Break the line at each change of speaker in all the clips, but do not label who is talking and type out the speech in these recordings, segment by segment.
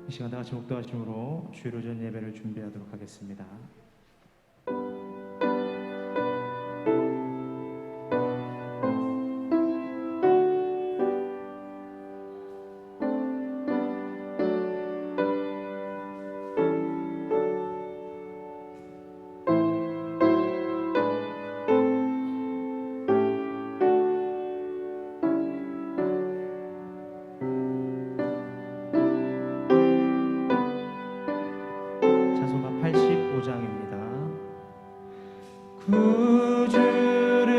이 시간 다 같이 목도하심으로 주일 오전 예배를 준비하도록 하겠습니다. 찬송가 85장입니다. 구주를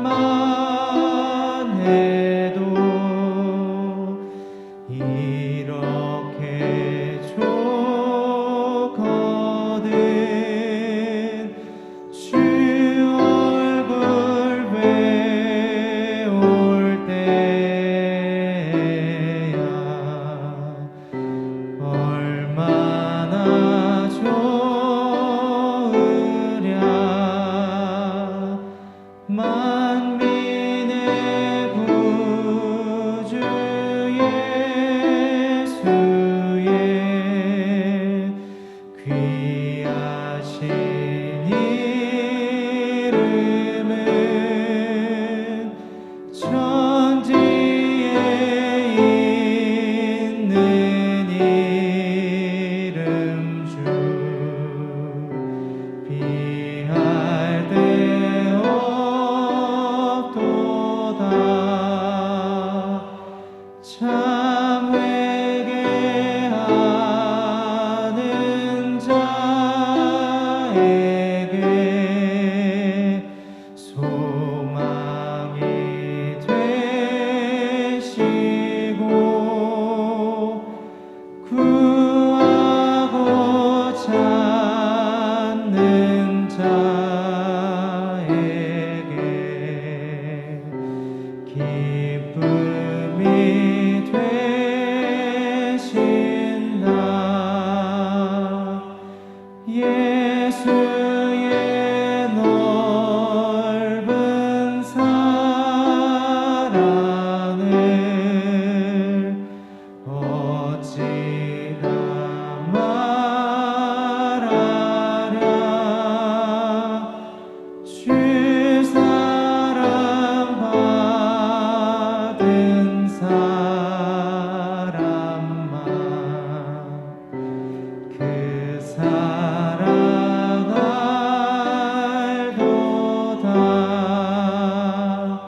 생각만 해도 이렇게 좋거든. 주 얼굴 배울 때야 얼마나 좋으랴. 만민의 구주 예수의 귀하신 이름은 천지에 있는 이름 중 비할 데 없도다. 참 회개하는 자에게 소망이 되시고 구하고 찾는 자에게 기쁨이 되신다. 예수의 넓은 사랑을 어찌나 말하랴. 주 사랑 받은 사람만 그 사랑 알도다.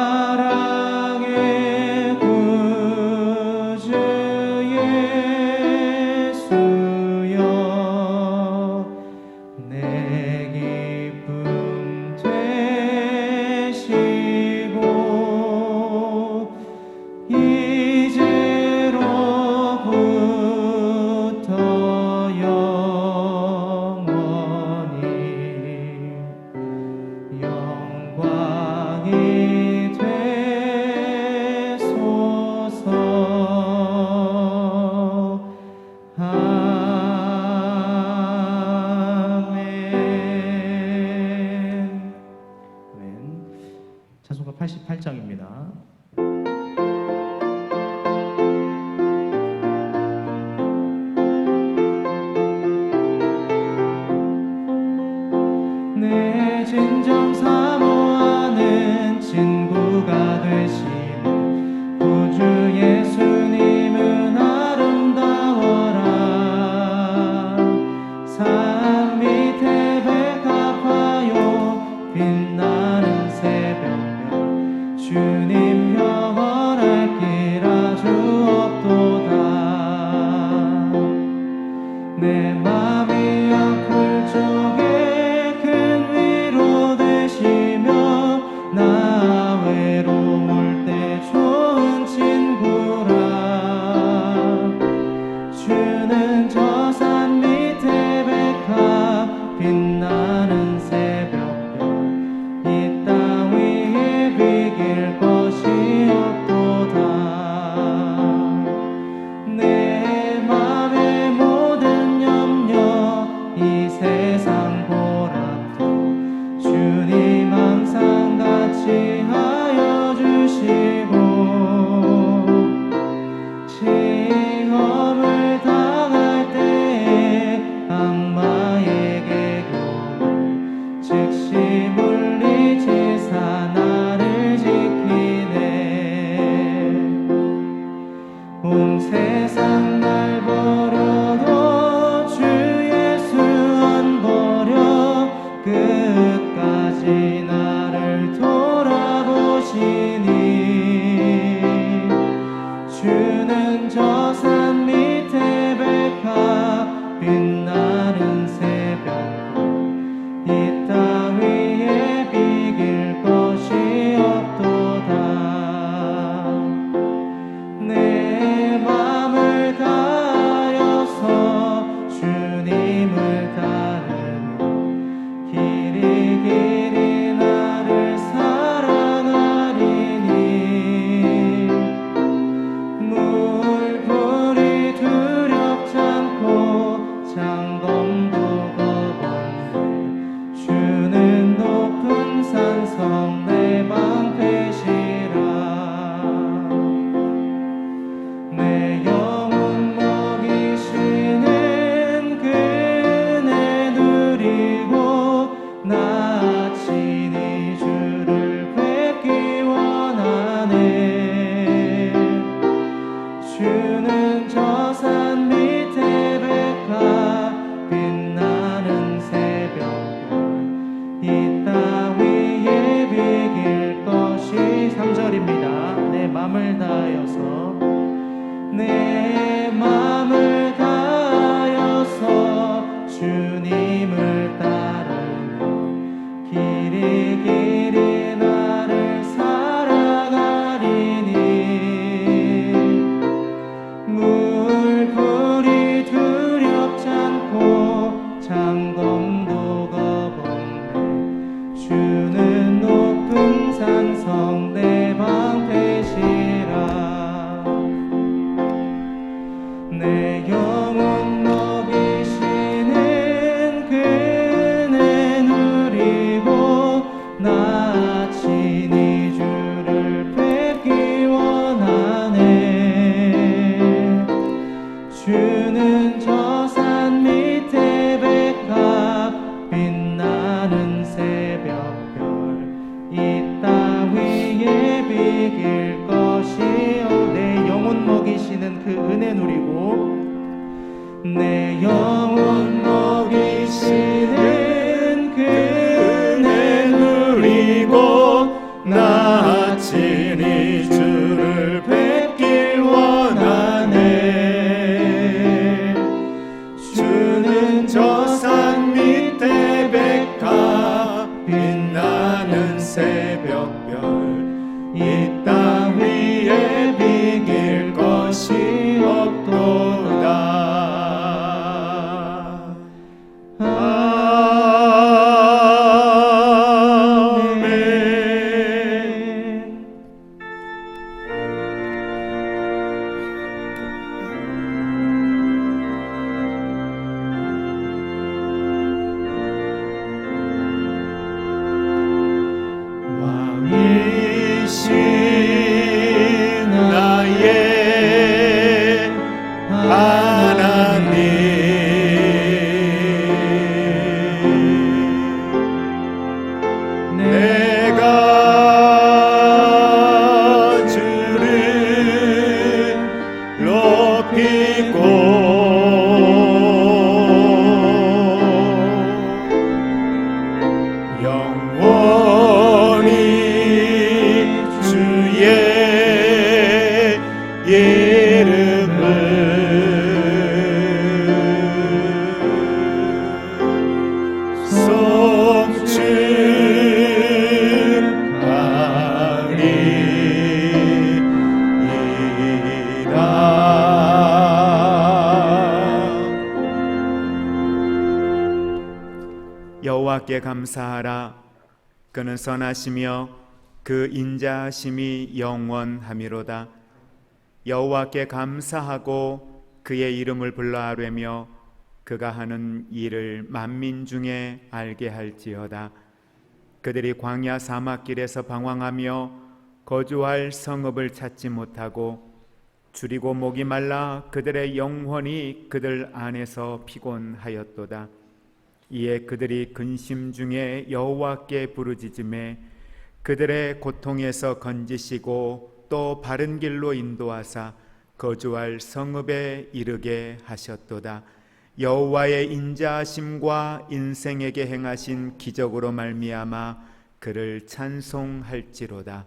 사랑의 구주 예수여 내 기쁨 되시고 이제로부터 영원히 영광이 되소서. 아멘. 아멘. 찬송가 88장입니다. 내 진정 사모하는 친구가 되시는 구주 예수님은 아름다워라. 산 밑에 백합화요 빛나는 새벽별 주님 영원할 길 아주 없도다. 내 맘이 아플 적에 큰 위로 되시며 나 외로울 때 좋은 친구라. 주는 저 산 밑에 백합 나 친히 주를 뵙기 원하네. 주는 저 산 밑에 백화 빛나는 새벽별 이 따위에 비길 것이 3절입니다. 내 맘을 다하여서 내 맘을 다하여서 주님을 따르며 길이 길이 나를 살아가리니 물불이 두렵지 않고 장검도 겁없네. 주는 높은 산성 내 방패시라. 내 영혼 먹이시는 그네 누리고 나 친히 주를 뵙기 원하네. 주는 저 산 밑에 백합 빛나는 새벽별 이 따위에 비길 것이요. 내 영혼 먹이시는 그 은혜 누리고 내 영혼 먹이시는 그 은혜 누리고 나 친히 주를 뵙길 원하네. 주는 저 산 밑에 백합 빛나는 새벽별 이 땅 위에 비길 것이 없도다. 아멘. 왕이신 나의 하나님, 내가 주를 높이고 영원히 주의 이름을
여호와께 감사하라. 그는 선하시며 그 인자하심이 영원하미로다. 여호와께 감사하고 그의 이름을 불러아뢰며 그가 하는 일을 만민 중에 알게 할지어다. 그들이 광야 사막길에서 방황하며 거주할 성읍을 찾지 못하고 줄이고 목이 말라 그들의 영혼이 그들 안에서 피곤하였도다. 이에 그들이 근심 중에 여호와께 부르짖음에 그들의 고통에서 건지시고 또 바른 길로 인도하사 거주할 성읍에 이르게 하셨도다. 여호와의 인자하심과 인생에게 행하신 기적으로 말미암아 그를 찬송할지로다.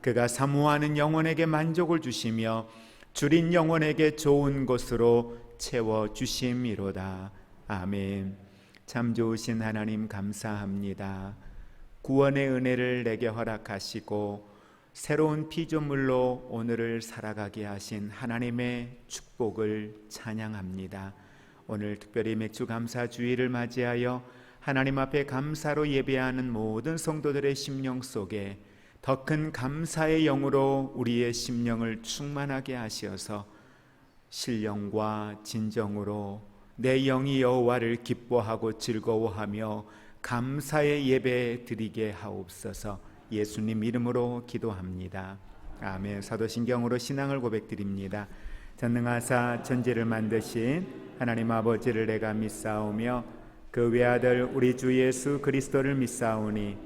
그가 사모하는 영혼에게 만족을 주시며 줄인 영혼에게 좋은 것으로 채워주심이로다. 아멘. 참 좋으신 하나님 감사합니다. 구원의 은혜를 내게 허락하시고 새로운 피조물로 오늘을 살아가게 하신 하나님의 축복을 찬양합니다. 오늘 특별히 맥주 감사 주일을 맞이하여 하나님 앞에 감사로 예배하는 모든 성도들의 심령 속에 더 큰 감사의 영으로 우리의 심령을 충만하게 하시어서 신령과 진정으로 내 영이 여호와를 기뻐하고 즐거워하며 감사의 예배 드리게 하옵소서. 예수님 이름으로 기도합니다. 아멘. 사도신경으로 신앙을 고백드립니다. 전능하사 천지를 만드신 하나님 아버지를 내가 믿사오며 그 외아들 우리 주 예수 그리스도를 믿사오니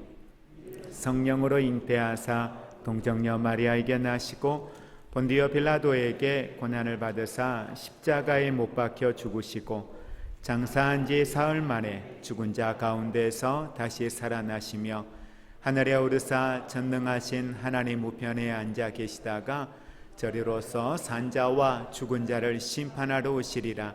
성령으로 잉태하사 동정녀 마리아에게 나시고 본디오 빌라도에게 고난을 받으사 십자가에 못 박혀 죽으시고 장사한 지 사흘 만에 죽은 자 가운데서 다시 살아나시며 하늘에 오르사 전능하신 하나님 우편에 앉아 계시다가 저리로서 산자와 죽은 자를 심판하러 오시리라.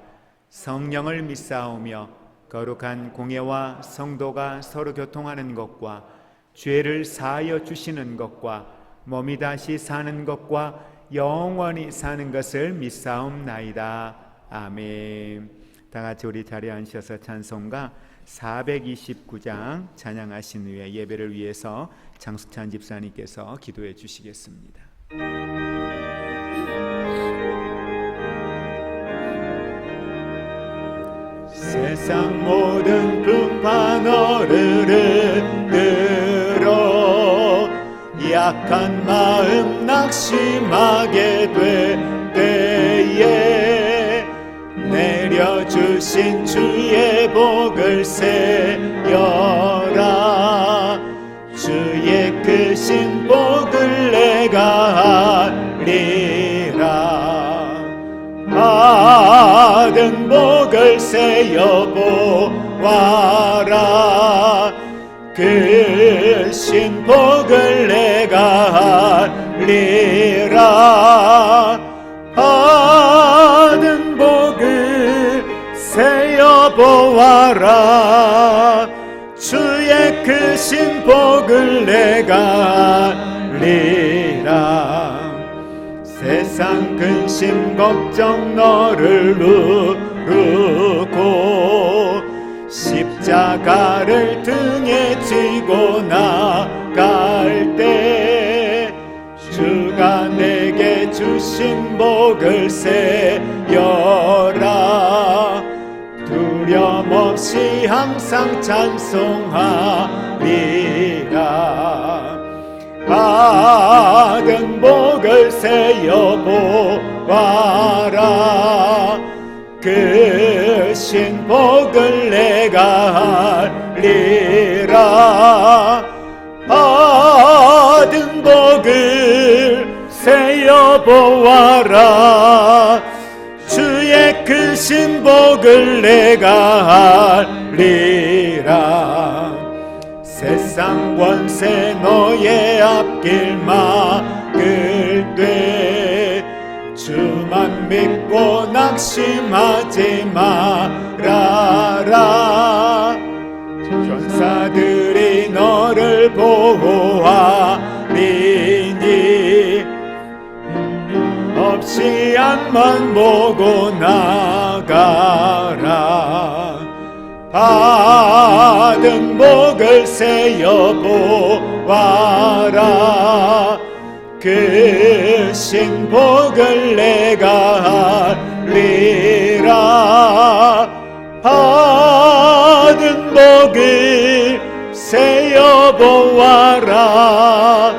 성령을 믿사오며 거룩한 공예와 성도가 서로 교통하는 것과 죄를 사하여 주시는 것과 몸이 다시 사는 것과 영원히 사는 것을 믿사옵나이다. 아멘. 다 같이 우리 자리에 앉으셔서 찬송가 429장 찬양하신 후에 예배를 위해서 장숙찬 집사님께서 기도해 주시겠습니다. 세상 모든 분파 너를 들어 약한 마음 낙심하게 될 때에 내려주신 주의 복을 세여라. 주의 크신 복을 내가 하리라. 받은 복을 세여 보아라. 크신 복을 내가 하리라. 받은 복을 세여 보아라. 주의 크신 복을 내가 하리라. 세상 근심 걱정 너를 누르고 십자가를 등에 지고 나갈 때 주가 내게 주신 복을 세여라. 두려움 없이 항상 찬송하리라. 받은 복을 세여 보아라. 크신 복을 내가 하리라. 받은 복을 세여 보아라. 주의 크신 복을 내가 하리라. 세상 권세 너의 앞길 막을 때 주만 믿고 낙심하지 말아라. 전사들이 너를 보호하리니 없이 앞만 보고 나가라. 받은 복을 세여 보아라. 크신 복을 내가 하리라. 받은 복을 세여 보아라.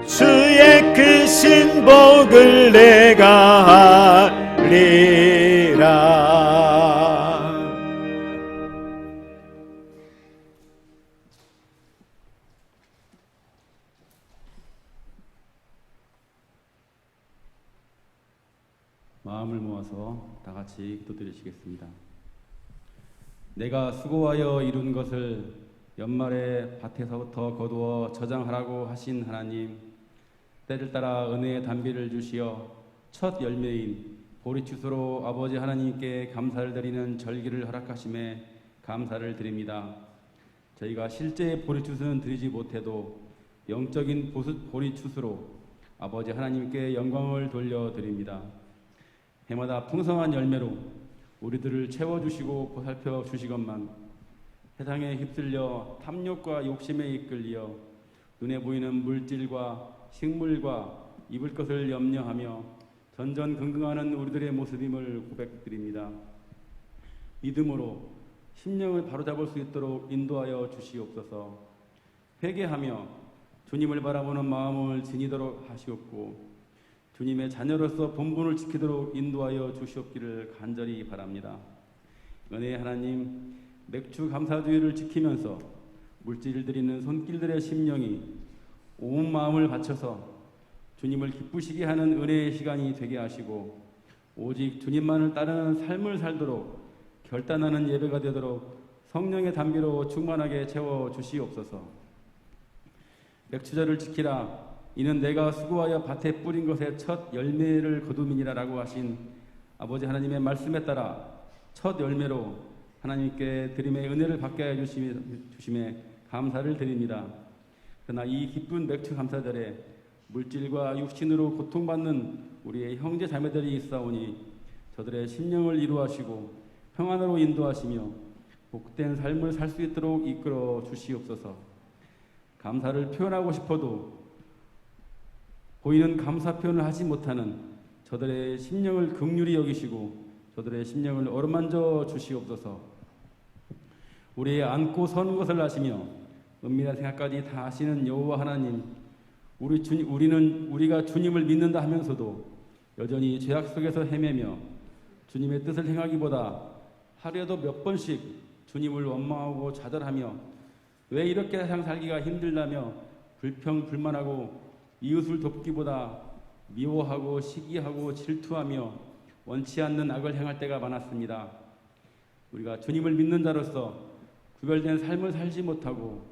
주의 크신 복을 내가 하리라.
마음을 모아서 다 같이 기도드리시겠습니다. 내가 수고하여 이룬 것을 연말에 밭에서부터 거두어 저장하라고 하신 하나님, 때를 따라 은혜의 단비를 주시어 첫 열매인 보리추수로 아버지 하나님께 감사를 드리는 절기를 허락하심에 감사를 드립니다. 저희가 실제 보리추수는 드리지 못해도 영적인 보리추수로 아버지 하나님께 영광을 돌려드립니다. 해마다 풍성한 열매로 우리들을 채워주시고 보살펴 주시건만 세상에 휩쓸려 탐욕과 욕심에 이끌려 눈에 보이는 물질과 식물과 입을 것을 염려하며 전전긍긍하는 우리들의 모습임을 고백드립니다. 믿음으로 심령을 바로잡을 수 있도록 인도하여 주시옵소서. 회개하며 주님을 바라보는 마음을 지니도록 하시옵고 주님의 자녀로서 본분을 지키도록 인도하여 주시옵기를 간절히 바랍니다. 은혜의 하나님, 맥주 감사주의를 지키면서 물질을 드리는 손길들의 심령이 온 마음을 바쳐서 주님을 기쁘시게 하는 은혜의 시간이 되게 하시고 오직 주님만을 따르는 삶을 살도록 결단하는 예배가 되도록 성령의 담비로 충만하게 채워 주시옵소서. 맥주절을 지키라. 이는 내가 수고하여 밭에 뿌린 것의 첫 열매를 거두미니라라고 하신 아버지 하나님의 말씀에 따라 첫 열매로 하나님께 드림의 은혜를 받게 해 주심에 감사를 드립니다. 그러나 이 기쁜 맥주 감사절에 물질과 육신으로 고통받는 우리의 형제 자매들이 있사오니 저들의 심령을 이루하시고 평안으로 인도하시며 복된 삶을 살 수 있도록 이끌어 주시옵소서. 감사를 표현하고 싶어도 보이는 감사 표현을 하지 못하는 저들의 심령을 긍휼히 여기시고 저들의 심령을 어루만져 주시옵소서. 우리의 안고 서는 것을 아시며 은밀한 생각까지 다 아시는 여호와 하나님, 우리가 주님을 믿는다 하면서도 여전히 죄악 속에서 헤매며 주님의 뜻을 행하기보다 하루에도 몇 번씩 주님을 원망하고 좌절하며 왜 이렇게 세상 살기가 힘들다며 불평불만하고 이웃을 돕기보다 미워하고 시기하고 질투하며 원치 않는 악을 행할 때가 많았습니다. 우리가 주님을 믿는 자로서 구별된 삶을 살지 못하고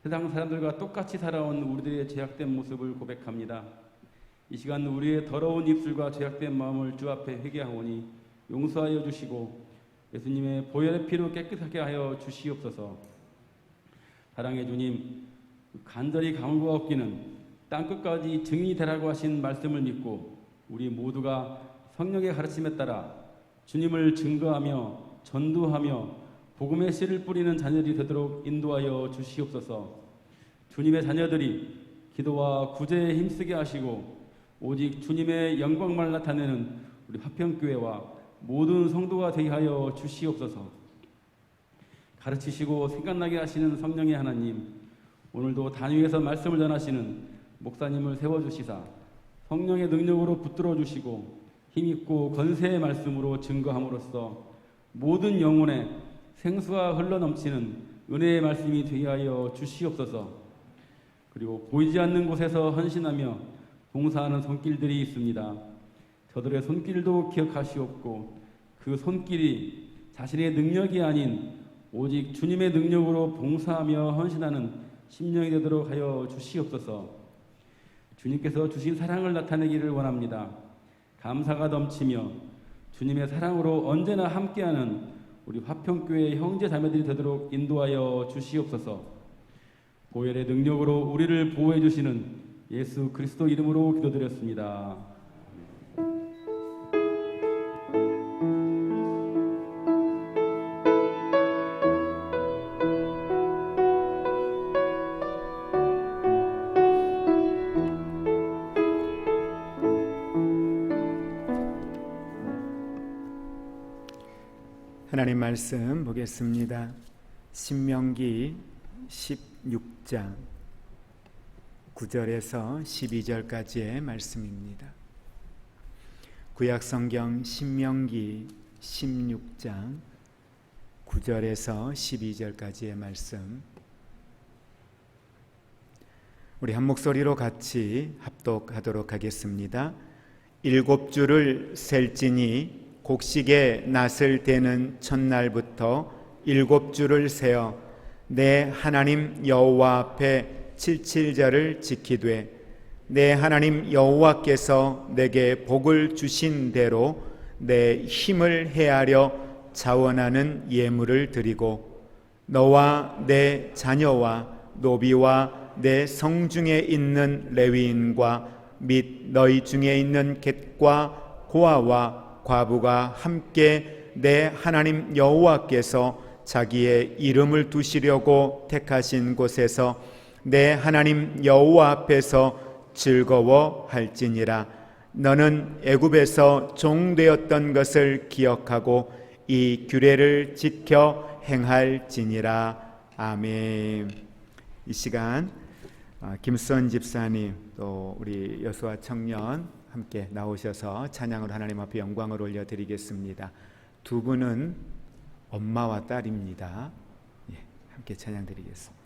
세상 사람들과 똑같이 살아온 우리들의 죄악된 모습을 고백합니다. 이 시간 우리의 더러운 입술과 죄악된 마음을 주 앞에 회개하오니 용서하여 주시고 예수님의 보혈의 피로 깨끗하게 하여 주시옵소서. 사랑의 주님, 간절히 강구가 없기는 땅끝까지 증인이 되라고 하신 말씀을 믿고 우리 모두가 성령의 가르침에 따라 주님을 증거하며 전도하며 복음의 씨를 뿌리는 자녀들이 되도록 인도하여 주시옵소서. 주님의 자녀들이 기도와 구제에 힘쓰게 하시고 오직 주님의 영광만 나타내는 우리 화평교회와 모든 성도가 되게 하여 주시옵소서. 가르치시고 생각나게 하시는 성령의 하나님, 오늘도 단위에서 말씀을 전하시는 목사님을 세워주시사 성령의 능력으로 붙들어 주시고 힘있고 건세의 말씀으로 증거함으로써 모든 영혼에 생수가 흘러넘치는 은혜의 말씀이 되게 하여 주시옵소서. 그리고 보이지 않는 곳에서 헌신하며 봉사하는 손길들이 있습니다. 저들의 손길도 기억하시옵고 그 손길이 자신의 능력이 아닌 오직 주님의 능력으로 봉사하며 헌신하는 심령이 되도록 하여 주시옵소서. 주님께서 주신 사랑을 나타내기를 원합니다. 감사가 넘치며 주님의 사랑으로 언제나 함께하는 우리 화평교회의 형제 자매들이 되도록 인도하여 주시옵소서. 보혈의 능력으로 우리를 보호해 주시는 예수 그리스도 이름으로 기도드렸습니다.
하나님 말씀 보겠습니다. 신명기 16장 9절에서 12절까지의 말씀입니다. 구약성경 신명기 16장 9절에서 12절까지의 말씀, 우리 한 목소리로 같이 합독하도록 하겠습니다. 7주를 셀지니 곡식의 낫을 대는 첫날부터 7주를 세어 내 하나님 여호와 앞에 77절을 지키되 내 하나님 여호와께서 내게 복을 주신 대로 내 힘을 헤아려 자원하는 예물을 드리고 너와 내 자녀와 노비와 내 성중에 있는 레위인과 및 너희 중에 있는 겟과 고아와 과부가 함께 내 하나님 여호와께서 자기의 이름을 두시려고 택하신 곳에서 내 하나님 여호와 앞에서 즐거워할지니라. 너는 애굽에서 종되었던 것을 기억하고 이 규례를 지켜 행할지니라. 아멘. 이 시간 김선 집사님 또 우리 여수와 청년 함께 나오셔서 찬양으로 하나님 앞에 영광을 올려드리겠습니다. 두 분은 엄마와 딸입니다. 예, 함께 찬양 드리겠습니다.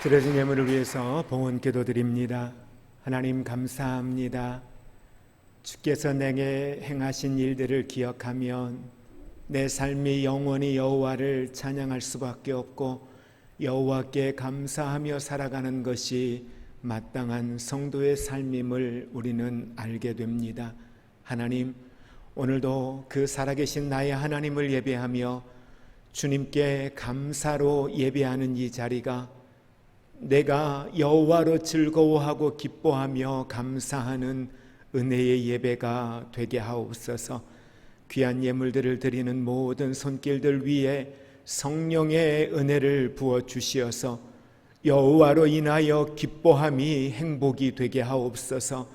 드려진 예물을 위해서 봉헌 기도드립니다. 하나님 감사합니다. 주께서 내게 행하신 일들을 기억하면 내 삶이 영원히 여호와를 찬양할 수밖에 없고 여호와께 감사하며 살아가는 것이 마땅한 성도의 삶임을 우리는 알게 됩니다. 하나님, 오늘도 그 살아계신 나의 하나님을 예배하며 주님께 감사로 예배하는 이 자리가 내가 여호와로 즐거워하고 기뻐하며 감사하는 은혜의 예배가 되게 하옵소서. 귀한 예물들을 드리는 모든 손길들 위에 성령의 은혜를 부어 주시어서 여호와로 인하여 기뻐함이 행복이 되게 하옵소서.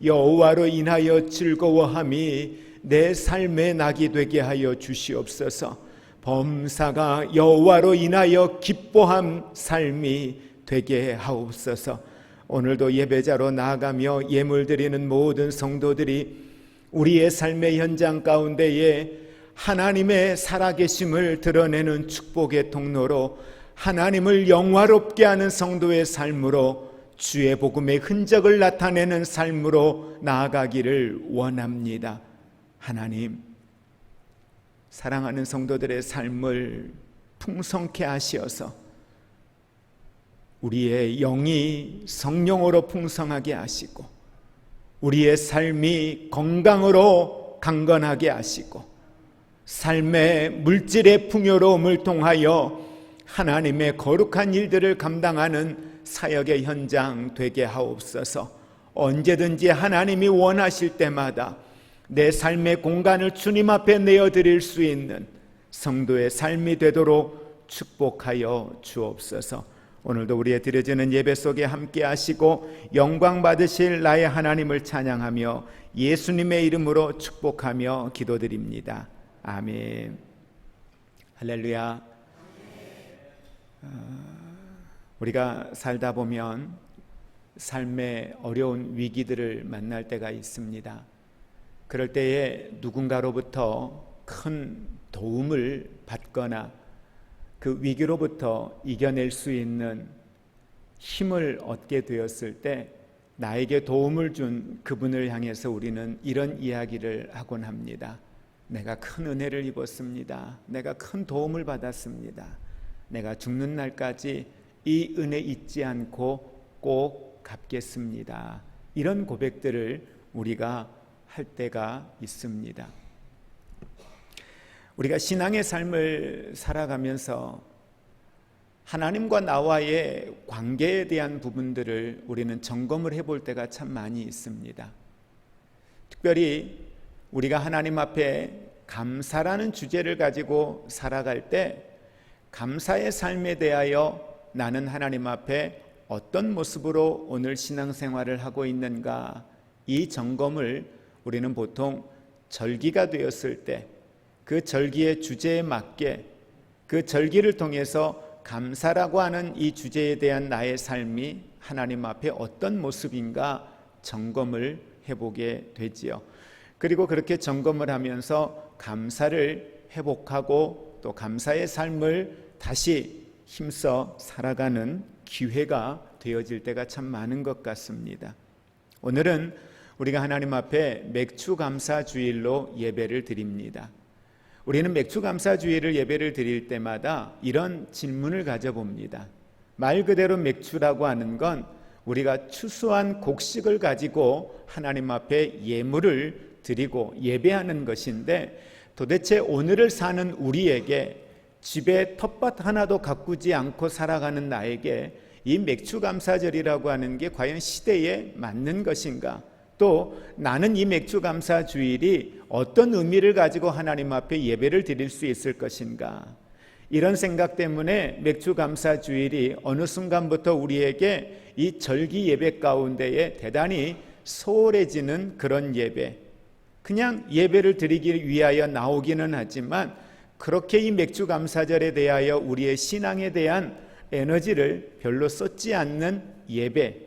여호와로 인하여 즐거워함이 내 삶의 낙이 되게 하여 주시옵소서. 범사가 여호와로 인하여 기뻐함 삶이 되게 하옵소서. 오늘도 예배자로 나아가며 예물 드리는 모든 성도들이 우리의 삶의 현장 가운데에 하나님의 살아계심을 드러내는 축복의 통로로 하나님을 영화롭게 하는 성도의 삶으로 주의 복음의 흔적을 나타내는 삶으로 나아가기를 원합니다. 하나님, 사랑하는 성도들의 삶을 풍성케 하시어서 우리의 영이 성령으로 풍성하게 하시고 우리의 삶이 건강으로 강건하게 하시고 삶의 물질의 풍요로움을 통하여 하나님의 거룩한 일들을 감당하는 사역의 현장 되게 하옵소서. 언제든지 하나님이 원하실 때마다 내 삶의 공간을 주님 앞에 내어드릴 수 있는 성도의 삶이 되도록 축복하여 주옵소서. 오늘도 우리의 드려지는 예배 속에 함께 하시고 영광 받으실 나의 하나님을 찬양하며 예수님의 이름으로 축복하며 기도드립니다. 아멘. 할렐루야. 우리가 살다 보면 삶의 어려운 위기들을 만날 때가 있습니다. 그럴 때에 누군가로부터 큰 도움을 받거나 그 위기로부터 이겨낼 수 있는 힘을 얻게 되었을 때 나에게 도움을 준 그분을 향해서 우리는 이런 이야기를 하곤 합니다. 내가 큰 은혜를 입었습니다. 내가 큰 도움을 받았습니다. 내가 죽는 날까지 이 은혜 잊지 않고 꼭 갚겠습니다. 이런 고백들을 우리가 할 때가 있습니다. 우리가 신앙의 삶을 살아가면서 하나님과 나와의 관계에 대한 부분들을 우리는 점검을 해볼 때가 참 많이 있습니다. 특별히 우리가 하나님 앞에 감사라는 주제를 가지고 살아갈 때 감사의 삶에 대하여 나는 하나님 앞에 어떤 모습으로 오늘 신앙생활을 하고 있는가, 이 점검을 우리는 보통 절기가 되었을 때 그 절기의 주제에 맞게 그 절기를 통해서 감사라고 하는 이 주제에 대한 나의 삶이 하나님 앞에 어떤 모습인가 점검을 해보게 되지요. 그리고 그렇게 점검을 하면서 감사를 회복하고 또 감사의 삶을 다시 힘써 살아가는 기회가 되어질 때가 참 많은 것 같습니다. 오늘은 우리가 하나님 앞에 맥주감사주일로 예배를 드립니다. 우리는 맥주감사주일을 예배를 드릴 때마다 이런 질문을 가져봅니다. 말 그대로 맥주라고 하는 건 우리가 추수한 곡식을 가지고 하나님 앞에 예물을 드리고 예배하는 것인데, 도대체 오늘을 사는 우리에게 집에 텃밭 하나도 가꾸지 않고 살아가는 나에게 이 맥주감사절이라고 하는 게 과연 시대에 맞는 것인가? 또 나는 이 맥주감사주일이 어떤 의미를 가지고 하나님 앞에 예배를 드릴 수 있을 것인가? 이런 생각 때문에 맥주감사주일이 어느 순간부터 우리에게 이 절기 예배 가운데에 대단히 소홀해지는 그런 예배, 그냥 예배를 드리기 위하여 나오기는 하지만 그렇게 이 맥주감사절에 대하여 우리의 신앙에 대한 에너지를 별로 쏟지 않는 예배,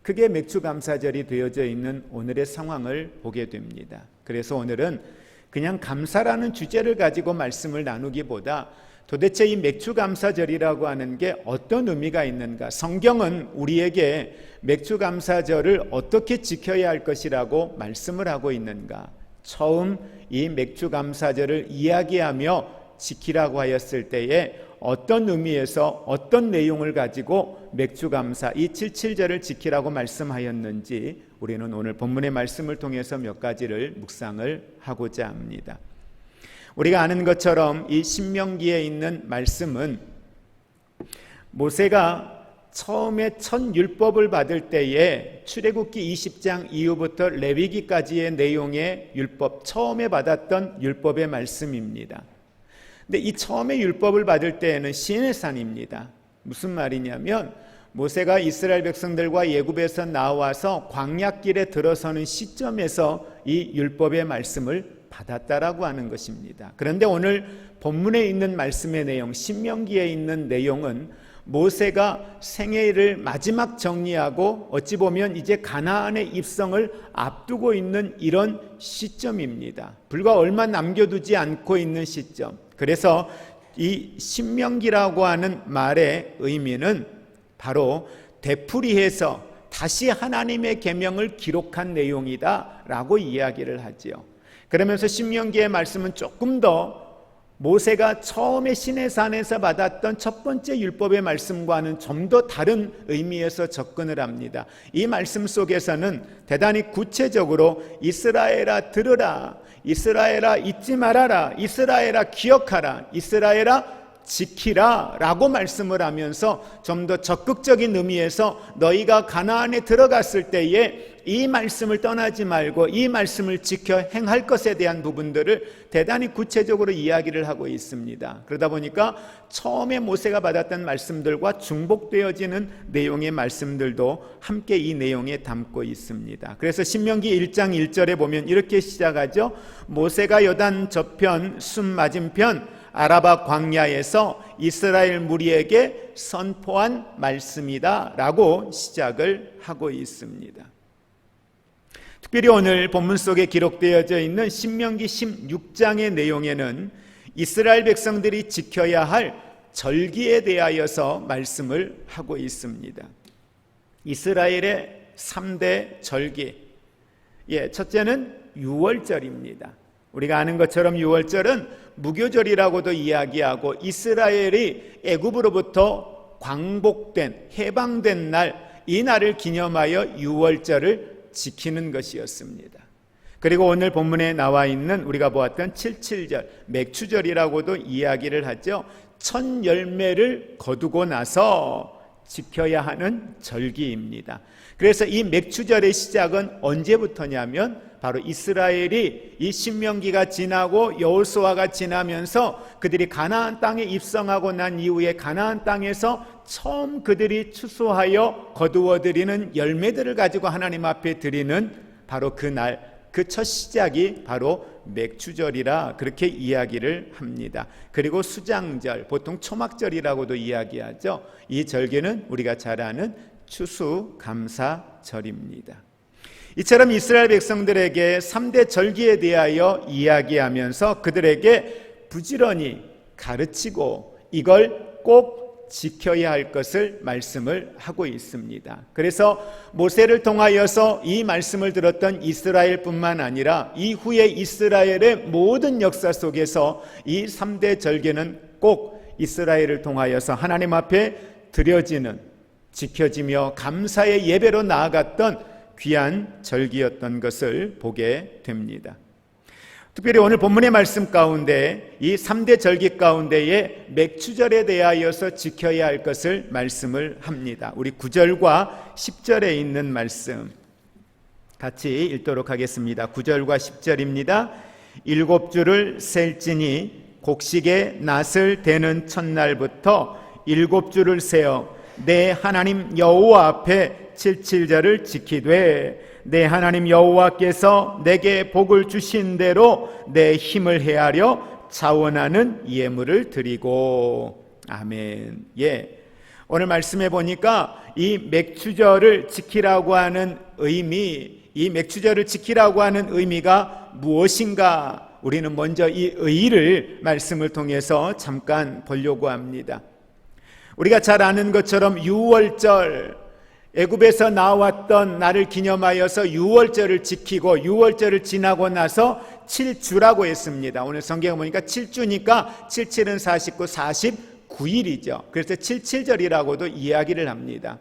그게 맥주감사절이 되어져 있는 오늘의 상황을 보게 됩니다. 그래서 오늘은 그냥 감사라는 주제를 가지고 말씀을 나누기보다 도대체 이 맥주감사절이라고 하는 게 어떤 의미가 있는가? 성경은 우리에게 맥주감사절을 어떻게 지켜야 할 것이라고 말씀을 하고 있는가? 처음 이 맥주감사절을 이야기하며 지키라고 하였을 때에 어떤 의미에서 어떤 내용을 가지고 맥주감사 이 77절을 지키라고 말씀하였는지 우리는 오늘 본문의 말씀을 통해서 몇 가지를 묵상을 하고자 합니다. 우리가 아는 것처럼 이 신명기에 있는 말씀은 모세가 처음에 첫 율법을 받을 때에 출애굽기 20장 이후부터 레위기까지의 내용의 율법, 처음에 받았던 율법의 말씀입니다. 근데 이 처음에 율법을 받을 때에는 시내산입니다. 무슨 말이냐면 모세가 이스라엘 백성들과 애굽에서 나와서 광야길에 들어서는 시점에서 이 율법의 말씀을 받았다라고 하는 것입니다. 그런데 오늘 본문에 있는 말씀의 내용, 신명기에 있는 내용은 모세가 생애를 마지막 정리하고 어찌 보면 이제 가나안의 입성을 앞두고 있는 이런 시점입니다. 불과 얼마 남겨두지 않고 있는 시점. 그래서 이 신명기라고 하는 말의 의미는 바로 되풀이해서 다시 하나님의 계명을 기록한 내용이다라고 이야기를 하지요. 그러면서 신명기의 말씀은 조금 더 모세가 처음에 시내산에서 받았던 첫 번째 율법의 말씀과는 좀 더 다른 의미에서 접근을 합니다. 이 말씀 속에서는 대단히 구체적으로 이스라엘아 들으라, 이스라엘아 잊지 말아라, 이스라엘아 기억하라, 이스라엘아 지키라 라고 말씀을 하면서 좀 더 적극적인 의미에서 너희가 가나안에 들어갔을 때에 이 말씀을 떠나지 말고 이 말씀을 지켜 행할 것에 대한 부분들을 대단히 구체적으로 이야기를 하고 있습니다. 그러다 보니까 처음에 모세가 받았던 말씀들과 중복되어지는 내용의 말씀들도 함께 이 내용에 담고 있습니다. 그래서 신명기 1장 1절에 보면 이렇게 시작하죠. 모세가 요단 저편 숨 맞은편 아라바 광야에서 이스라엘 무리에게 선포한 말씀이다 라고 시작을 하고 있습니다. 특별히 오늘 본문 속에 기록되어져 있는 신명기 16장의 내용에는 이스라엘 백성들이 지켜야 할 절기에 대하여서 말씀을 하고 있습니다. 이스라엘의 3대 절기, 첫째는 유월절입니다. 우리가 아는 것처럼 유월절은 무교절이라고도 이야기하고 이스라엘이 애굽으로부터 광복된 해방된 날, 이 날을 기념하여 유월절을 지키는 것이었습니다. 그리고 오늘 본문에 나와 있는 우리가 보았던 77절 맥추절이라고도 이야기를 하죠. 첫 열매를 거두고 나서 지켜야 하는 절기입니다. 그래서 이 맥추절의 시작은 언제부터냐면 바로 이스라엘이 이 신명기가 지나고 여호수아가 지나면서 그들이 가나안 땅에 입성하고 난 이후에 가나안 땅에서 처음 그들이 추수하여 거두어드리는 열매들을 가지고 하나님 앞에 드리는 바로 그날, 그 첫 시작이 바로 맥추절이라 그렇게 이야기를 합니다. 그리고 수장절, 보통 초막절이라고도 이야기하죠. 이 절기는 우리가 잘 아는 추수감사절입니다. 이처럼 이스라엘 백성들에게 3대 절기에 대하여 이야기하면서 그들에게 부지런히 가르치고 이걸 꼭 지켜야 할 것을 말씀을 하고 있습니다. 그래서 모세를 통하여서 이 말씀을 들었던 이스라엘뿐만 아니라 이후에 이스라엘의 모든 역사 속에서 이 3대 절기는 꼭 이스라엘을 통하여서 하나님 앞에 드려지는, 지켜지며 감사의 예배로 나아갔던 귀한 절기였던 것을 보게 됩니다. 특별히 오늘 본문의 말씀 가운데 이 3대 절기 가운데에 맥추절에 대하여서 지켜야 할 것을 말씀을 합니다. 우리 9절과 10절에 있는 말씀 같이 읽도록 하겠습니다. 9절과 10절입니다. 7주를 셀지니 곡식의 낫을 대는 첫날부터 7주를 세어 내 하나님 여호와 앞에 77절을 지키되 내 하나님 여호와께서 내게 복을 주신 대로 내 힘을 헤아려 자원하는 예물을 드리고. 아멘. 오늘 말씀해 보니까 이 맥추절을 지키라고 하는 의미, 이 맥추절을 지키라고 하는 의미가 무엇인가 우리는 먼저 이 의의를 말씀을 통해서 잠깐 보려고 합니다. 우리가 잘 아는 것처럼 유월절, 애굽에서 나왔던 날을 기념하여서 유월절을 지키고 유월절을 지나고 나서 7주라고 했습니다. 오늘 성경에 보니까 7주니까 77은 49, 49일이죠. 그래서 77절이라고도 이야기를 합니다.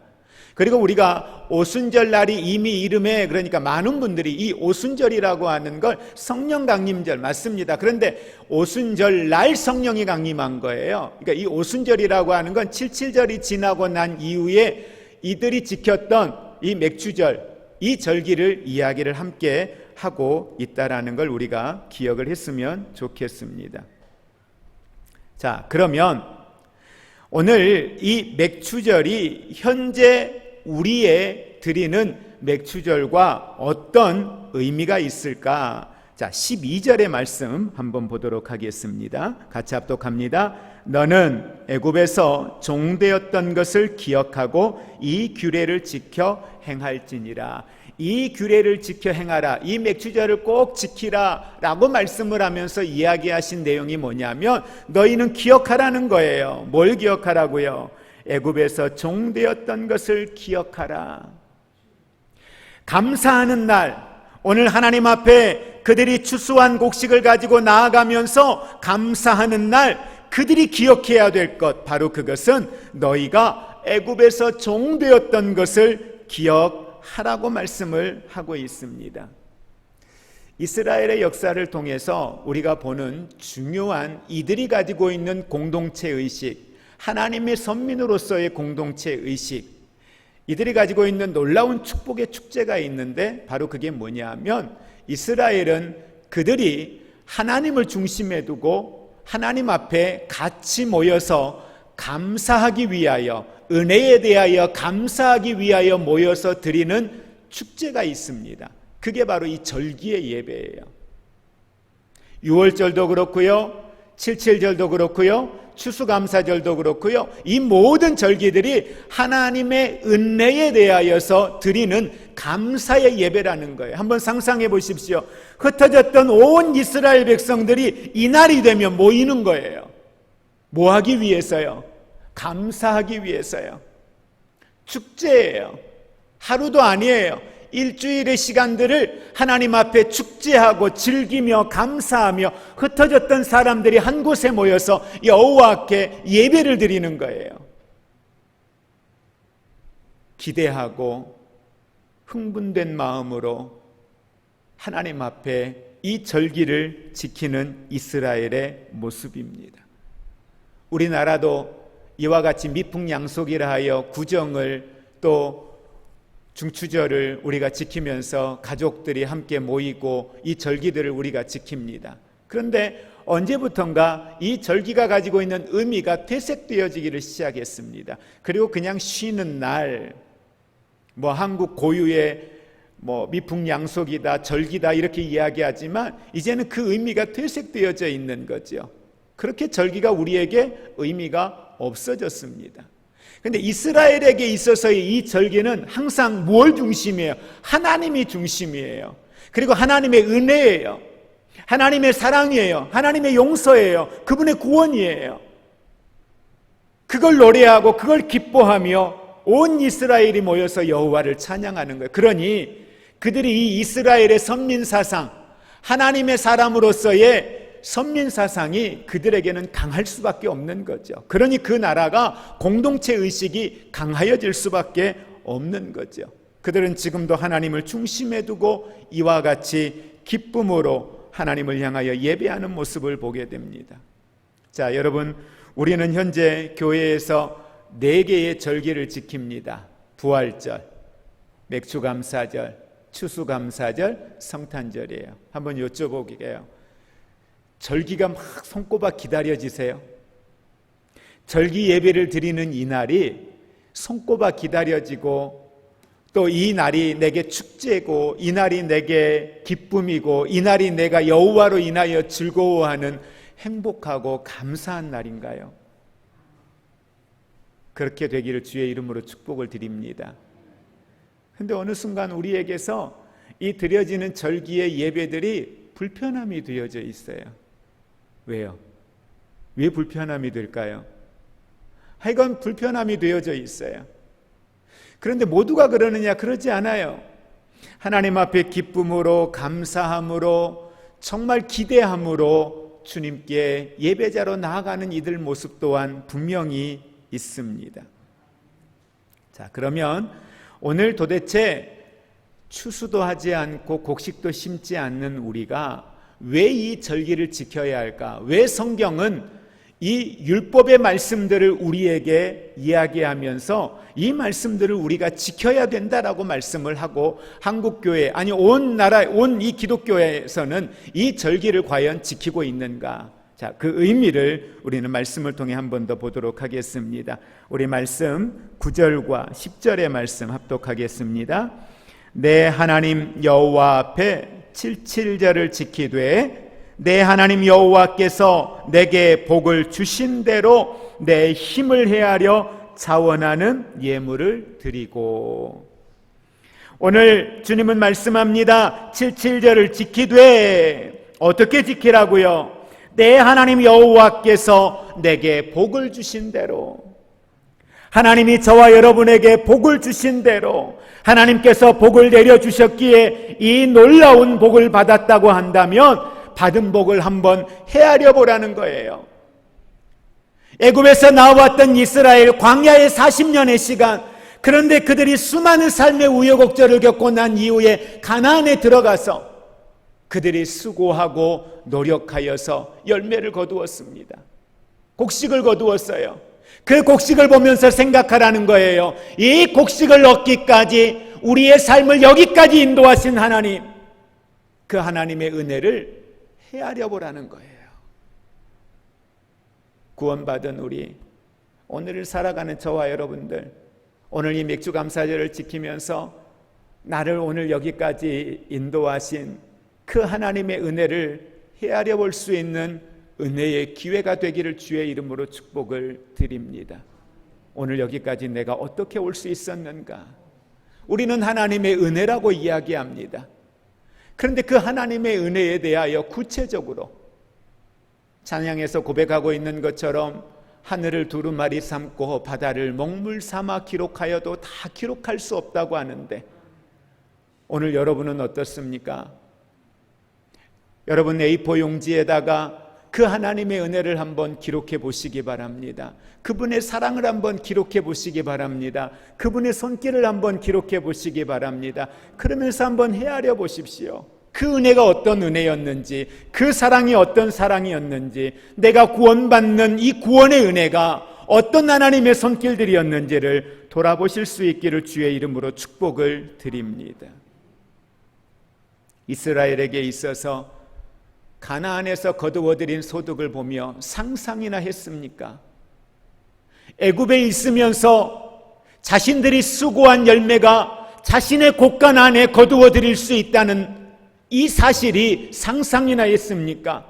그리고 우리가 오순절 날이 이미 이름에, 그러니까 많은 분들이 이 오순절이라고 하는 걸 성령 강림절 맞습니다. 그런데 오순절 날 성령이 강림한 거예요. 그러니까 이 오순절이라고 하는 건 77절이 지나고 난 이후에 이들이 지켰던 이 맥주절, 이 절기를 이야기를 함께 하고 있다라는 걸 우리가 기억을 했으면 좋겠습니다. 자, 그러면 오늘 이 맥주절이 현재 우리의 드리는 맥주절과 어떤 의미가 있을까? 자, 12절의 말씀 한번 보도록 하겠습니다. 같이 합독합니다. 너는 애굽에서 종되었던 것을 기억하고 이 규례를 지켜 행할지니라. 이 규례를 지켜 행하라, 이 맥주절을 꼭 지키라 라고 말씀을 하면서 이야기하신 내용이 뭐냐면 너희는 기억하라는 거예요. 뭘 기억하라고요? 애굽에서 종되었던 것을 기억하라. 감사하는 날, 오늘 하나님 앞에 그들이 추수한 곡식을 가지고 나아가면서 감사하는 날, 그들이 기억해야 될 것, 바로 그것은 너희가 애굽에서 종되었던 것을 기억하라고 말씀을 하고 있습니다. 이스라엘의 역사를 통해서 우리가 보는 중요한 이들이 가지고 있는 공동체 의식, 하나님의 선민으로서의 공동체 의식, 이들이 가지고 있는 놀라운 축복의 축제가 있는데 바로 그게 뭐냐 하면 이스라엘은 그들이 하나님을 중심에 두고 하나님 앞에 같이 모여서 감사하기 위하여, 은혜에 대하여 감사하기 위하여 모여서 드리는 축제가 있습니다. 그게 바로 이 절기의 예배예요. 유월절도 그렇고요, 77절도 그렇고요, 추수감사절도 그렇고요, 이 모든 절기들이 하나님의 은혜에 대하여서 드리는 감사의 예배라는 거예요. 한번 상상해 보십시오. 흩어졌던 온 이스라엘 백성들이 이날이 되면 모이는 거예요. 뭐 하기 위해서요? 감사하기 위해서요. 축제예요. 하루도 아니에요. 일주일의 시간들을 하나님 앞에 축제하고 즐기며 감사하며 흩어졌던 사람들이 한 곳에 모여서 여호와께 예배를 드리는 거예요. 기대하고 흥분된 마음으로 하나님 앞에 이 절기를 지키는 이스라엘의 모습입니다. 우리나라도 이와 같이 미풍양속이라 하여 구정을 또 중추절을 우리가 지키면서 가족들이 함께 모이고 이 절기들을 우리가 지킵니다. 그런데 언제부턴가 이 절기가 가지고 있는 의미가 퇴색되어지기를 시작했습니다. 그리고 그냥 쉬는 날, 한국 고유의 미풍양속이다, 절기다 이렇게 이야기하지만 이제는 그 의미가 퇴색되어져 있는 거죠. 그렇게 절기가 우리에게 의미가 없어졌습니다. 그런데 이스라엘에게 있어서의 이 절기는 항상 뭘 중심이에요? 하나님이 중심이에요. 그리고 하나님의 은혜예요. 하나님의 사랑이에요. 하나님의 용서예요. 그분의 구원이에요. 그걸 노래하고 그걸 기뻐하며 온 이스라엘이 모여서 여호와를 찬양하는 거예요. 그러니 그들이 이 이스라엘의 선민사상, 하나님의 사람으로서의 선민사상이 그들에게는 강할 수밖에 없는 거죠. 그러니 그 나라가 공동체 의식이 강하여질 수밖에 없는 거죠. 그들은 지금도 하나님을 중심에 두고 이와 같이 기쁨으로 하나님을 향하여 예배하는 모습을 보게 됩니다. 자, 여러분, 우리는 현재 교회에서 4개의 절기를 지킵니다. 부활절, 맥주감사절, 추수감사절, 성탄절이에요. 한번 여쭤볼게요. 절기가 막 손꼽아 기다려지세요? 절기 예배를 드리는 이 날이 손꼽아 기다려지고 또 이 날이 내게 축제고 이 날이 내게 기쁨이고 이 날이 내가 여호와로 인하여 즐거워하는 행복하고 감사한 날인가요? 그렇게 되기를 주의 이름으로 축복을 드립니다. 그런데 어느 순간 우리에게서 이 드려지는 절기의 예배들이 불편함이 되어져 있어요. 왜요? 왜 불편함이 될까요? 하여간 불편함이 되어져 있어요. 그런데 모두가 그러느냐? 그러지 않아요. 하나님 앞에 기쁨으로, 감사함으로, 정말 기대함으로 주님께 예배자로 나아가는 이들 모습 또한 분명히 있습니다. 자, 그러면 오늘 도대체 추수도 하지 않고 곡식도 심지 않는 우리가 왜 이 절기를 지켜야 할까? 왜 성경은 이 율법의 말씀들을 우리에게 이야기하면서 이 말씀들을 우리가 지켜야 된다라고 말씀을 하고 한국교회, 아니 온 나라, 온 이 기독교회에서는 이 절기를 과연 지키고 있는가? 자, 그 의미를 우리는 말씀을 통해 한 번 더 보도록 하겠습니다. 우리 말씀 9절과 10절의 말씀 합독하겠습니다. 내 하나님 여호와 앞에 77절을 지키되 내 하나님 여호와께서 내게 복을 주신 대로 내 힘을 헤아려 자원하는 예물을 드리고. 오늘 주님은 말씀합니다. 77절을 지키되 어떻게 지키라고요? 내 하나님 여호와께서 내게 복을 주신 대로, 하나님이 저와 여러분에게 복을 주신 대로, 하나님께서 복을 내려주셨기에 이 놀라운 복을 받았다고 한다면 받은 복을 한번 헤아려 보라는 거예요. 애굽에서 나왔던 이스라엘 광야의 40년의 시간, 그런데 그들이 수많은 삶의 우여곡절을 겪고 난 이후에 가나안에 들어가서 그들이 수고하고 노력하여서 열매를 거두었습니다. 곡식을 거두었어요. 그 곡식을 보면서 생각하라는 거예요. 이 곡식을 얻기까지 우리의 삶을 여기까지 인도하신 하나님, 그 하나님의 은혜를 헤아려 보라는 거예요. 구원받은 우리, 오늘을 살아가는 저와 여러분들, 오늘 이 맥주 감사절을 지키면서 나를 오늘 여기까지 인도하신 그 하나님의 은혜를 헤아려 볼 수 있는 은혜의 기회가 되기를 주의 이름으로 축복을 드립니다. 오늘 여기까지 내가 어떻게 올 수 있었는가? 우리는 하나님의 은혜라고 이야기합니다. 그런데 그 하나님의 은혜에 대하여 구체적으로 찬양에서 고백하고 있는 것처럼 하늘을 두루마리 삼고 바다를 먹물 삼아 기록하여도 다 기록할 수 없다고 하는데, 오늘 여러분은 어떻습니까? 여러분 A4 용지에다가 그 하나님의 은혜를 한번 기록해 보시기 바랍니다. 그분의 사랑을 한번 기록해 보시기 바랍니다. 그분의 손길을 한번 기록해 보시기 바랍니다. 그러면서 한번 헤아려 보십시오. 그 은혜가 어떤 은혜였는지, 그 사랑이 어떤 사랑이었는지, 내가 구원받는 이 구원의 은혜가 어떤 하나님의 손길들이었는지를 돌아보실 수 있기를 주의 이름으로 축복을 드립니다. 이스라엘에게 있어서 가나안에서 거두어들인 소득을 보며 상상이나 했습니까? 애굽에 있으면서 자신들이 수고한 열매가 자신의 곳간 안에 거두어들일 수 있다는 이 사실이 상상이나 했습니까?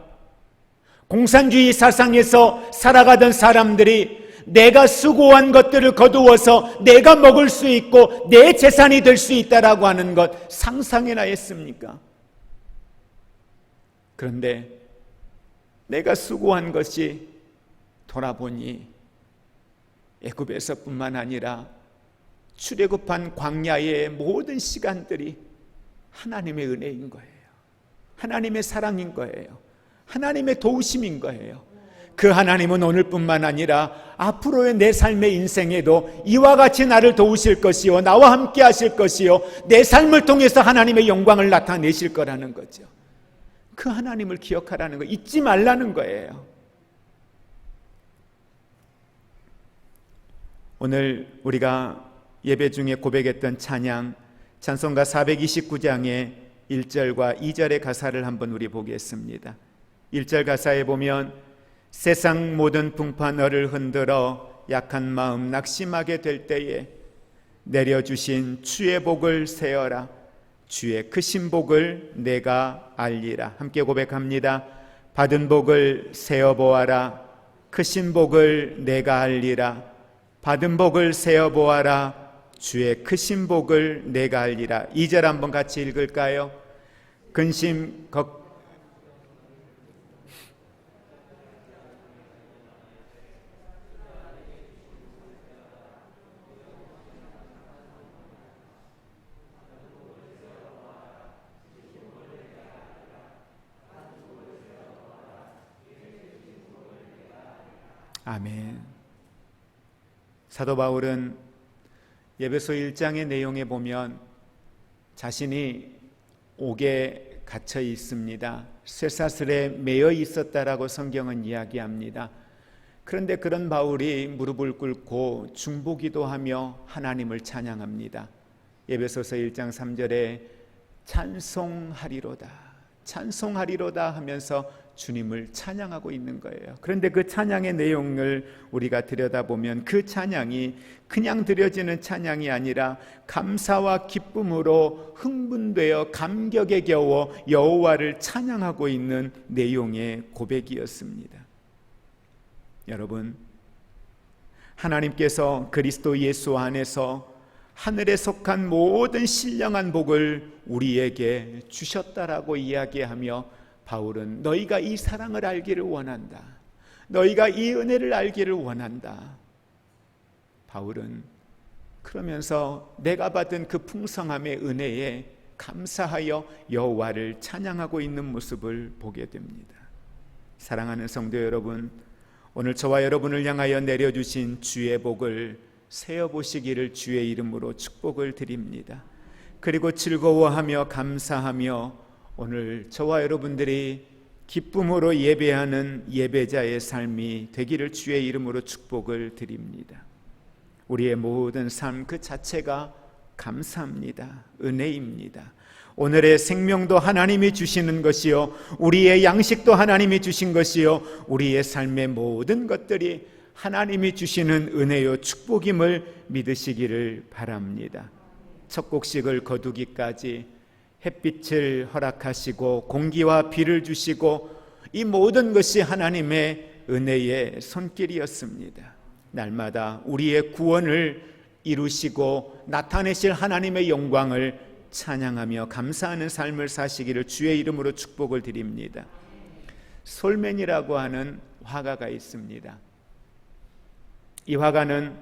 공산주의 사상에서 살아가던 사람들이 내가 수고한 것들을 거두어서 내가 먹을 수 있고 내 재산이 될 수 있다라고 하는 것 상상이나 했습니까? 그런데 내가 수고한 것이 돌아보니 애굽에서뿐만 아니라 출애굽한 광야의 모든 시간들이 하나님의 은혜인 거예요. 하나님의 사랑인 거예요. 하나님의 도우심인 거예요. 그 하나님은 오늘뿐만 아니라 앞으로의 내 삶의 인생에도 이와 같이 나를 도우실 것이요, 나와 함께 하실 것이요, 내 삶을 통해서 하나님의 영광을 나타내실 거라는 거죠. 그 하나님을 기억하라는 거, 잊지 말라는 거예요. 오늘 우리가 예배 중에 고백했던 찬양, 찬송가 429장의 1절과 2절의 가사를 한번 우리 보겠습니다. 1절 가사에 보면 세상 모든 풍파 너를 흔들어 약한 마음 낙심하게 될 때에 내려주신 주의 복을 세어라. 주의 크신 복을 내가 알리라. 함께 고백합니다. 받은 복을 세어보아라. 크신 복을 내가 알리라. 받은 복을 세어보아라. 주의 크신 복을 내가 알리라. 2절 한번 같이 읽을까요? 근심 아멘. 사도 바울은 에베소 1장의 내용에 보면 자신이 옥에 갇혀 있습니다. 쇠사슬에 매여 있었다라고 성경은 이야기합니다. 그런데 그런 바울이 무릎을 꿇고 중보기도하며 하나님을 찬양합니다. 에베소서 1장 3절에 찬송하리로다, 찬송하리로다 하면서 주님을 찬양하고 있는 거예요. 그런데 그 찬양의 내용을 우리가 들여다보면 그 찬양이 그냥 드려지는 찬양이 아니라 감사와 기쁨으로 흥분되어 감격에 겨워 여호와를 찬양하고 있는 내용의 고백이었습니다. 여러분, 하나님께서 그리스도 예수 안에서 하늘에 속한 모든 신령한 복을 우리에게 주셨다라고 이야기하며 바울은 너희가 이 사랑을 알기를 원한다, 너희가 이 은혜를 알기를 원한다. 바울은 그러면서 내가 받은 그 풍성함의 은혜에 감사하여 여호와를 찬양하고 있는 모습을 보게 됩니다. 사랑하는 성도 여러분, 오늘 저와 여러분을 향하여 내려주신 주의 복을 세어보시기를 주의 이름으로 축복을 드립니다. 그리고 즐거워하며 감사하며 오늘 저와 여러분들이 기쁨으로 예배하는 예배자의 삶이 되기를 주의 이름으로 축복을 드립니다. 우리의 모든 삶 그 자체가 감사합니다. 은혜입니다. 오늘의 생명도 하나님이 주시는 것이요, 우리의 양식도 하나님이 주신 것이요, 우리의 삶의 모든 것들이 하나님이 주시는 은혜요 축복임을 믿으시기를 바랍니다. 첫 곡식을 거두기까지 햇빛을 허락하시고 공기와 비를 주시고 이 모든 것이 하나님의 은혜의 손길이었습니다. 날마다 우리의 구원을 이루시고 나타내실 하나님의 영광을 찬양하며 감사하는 삶을 사시기를 주의 이름으로 축복을 드립니다. 솔멘이라고 하는 화가가 있습니다. 이 화가는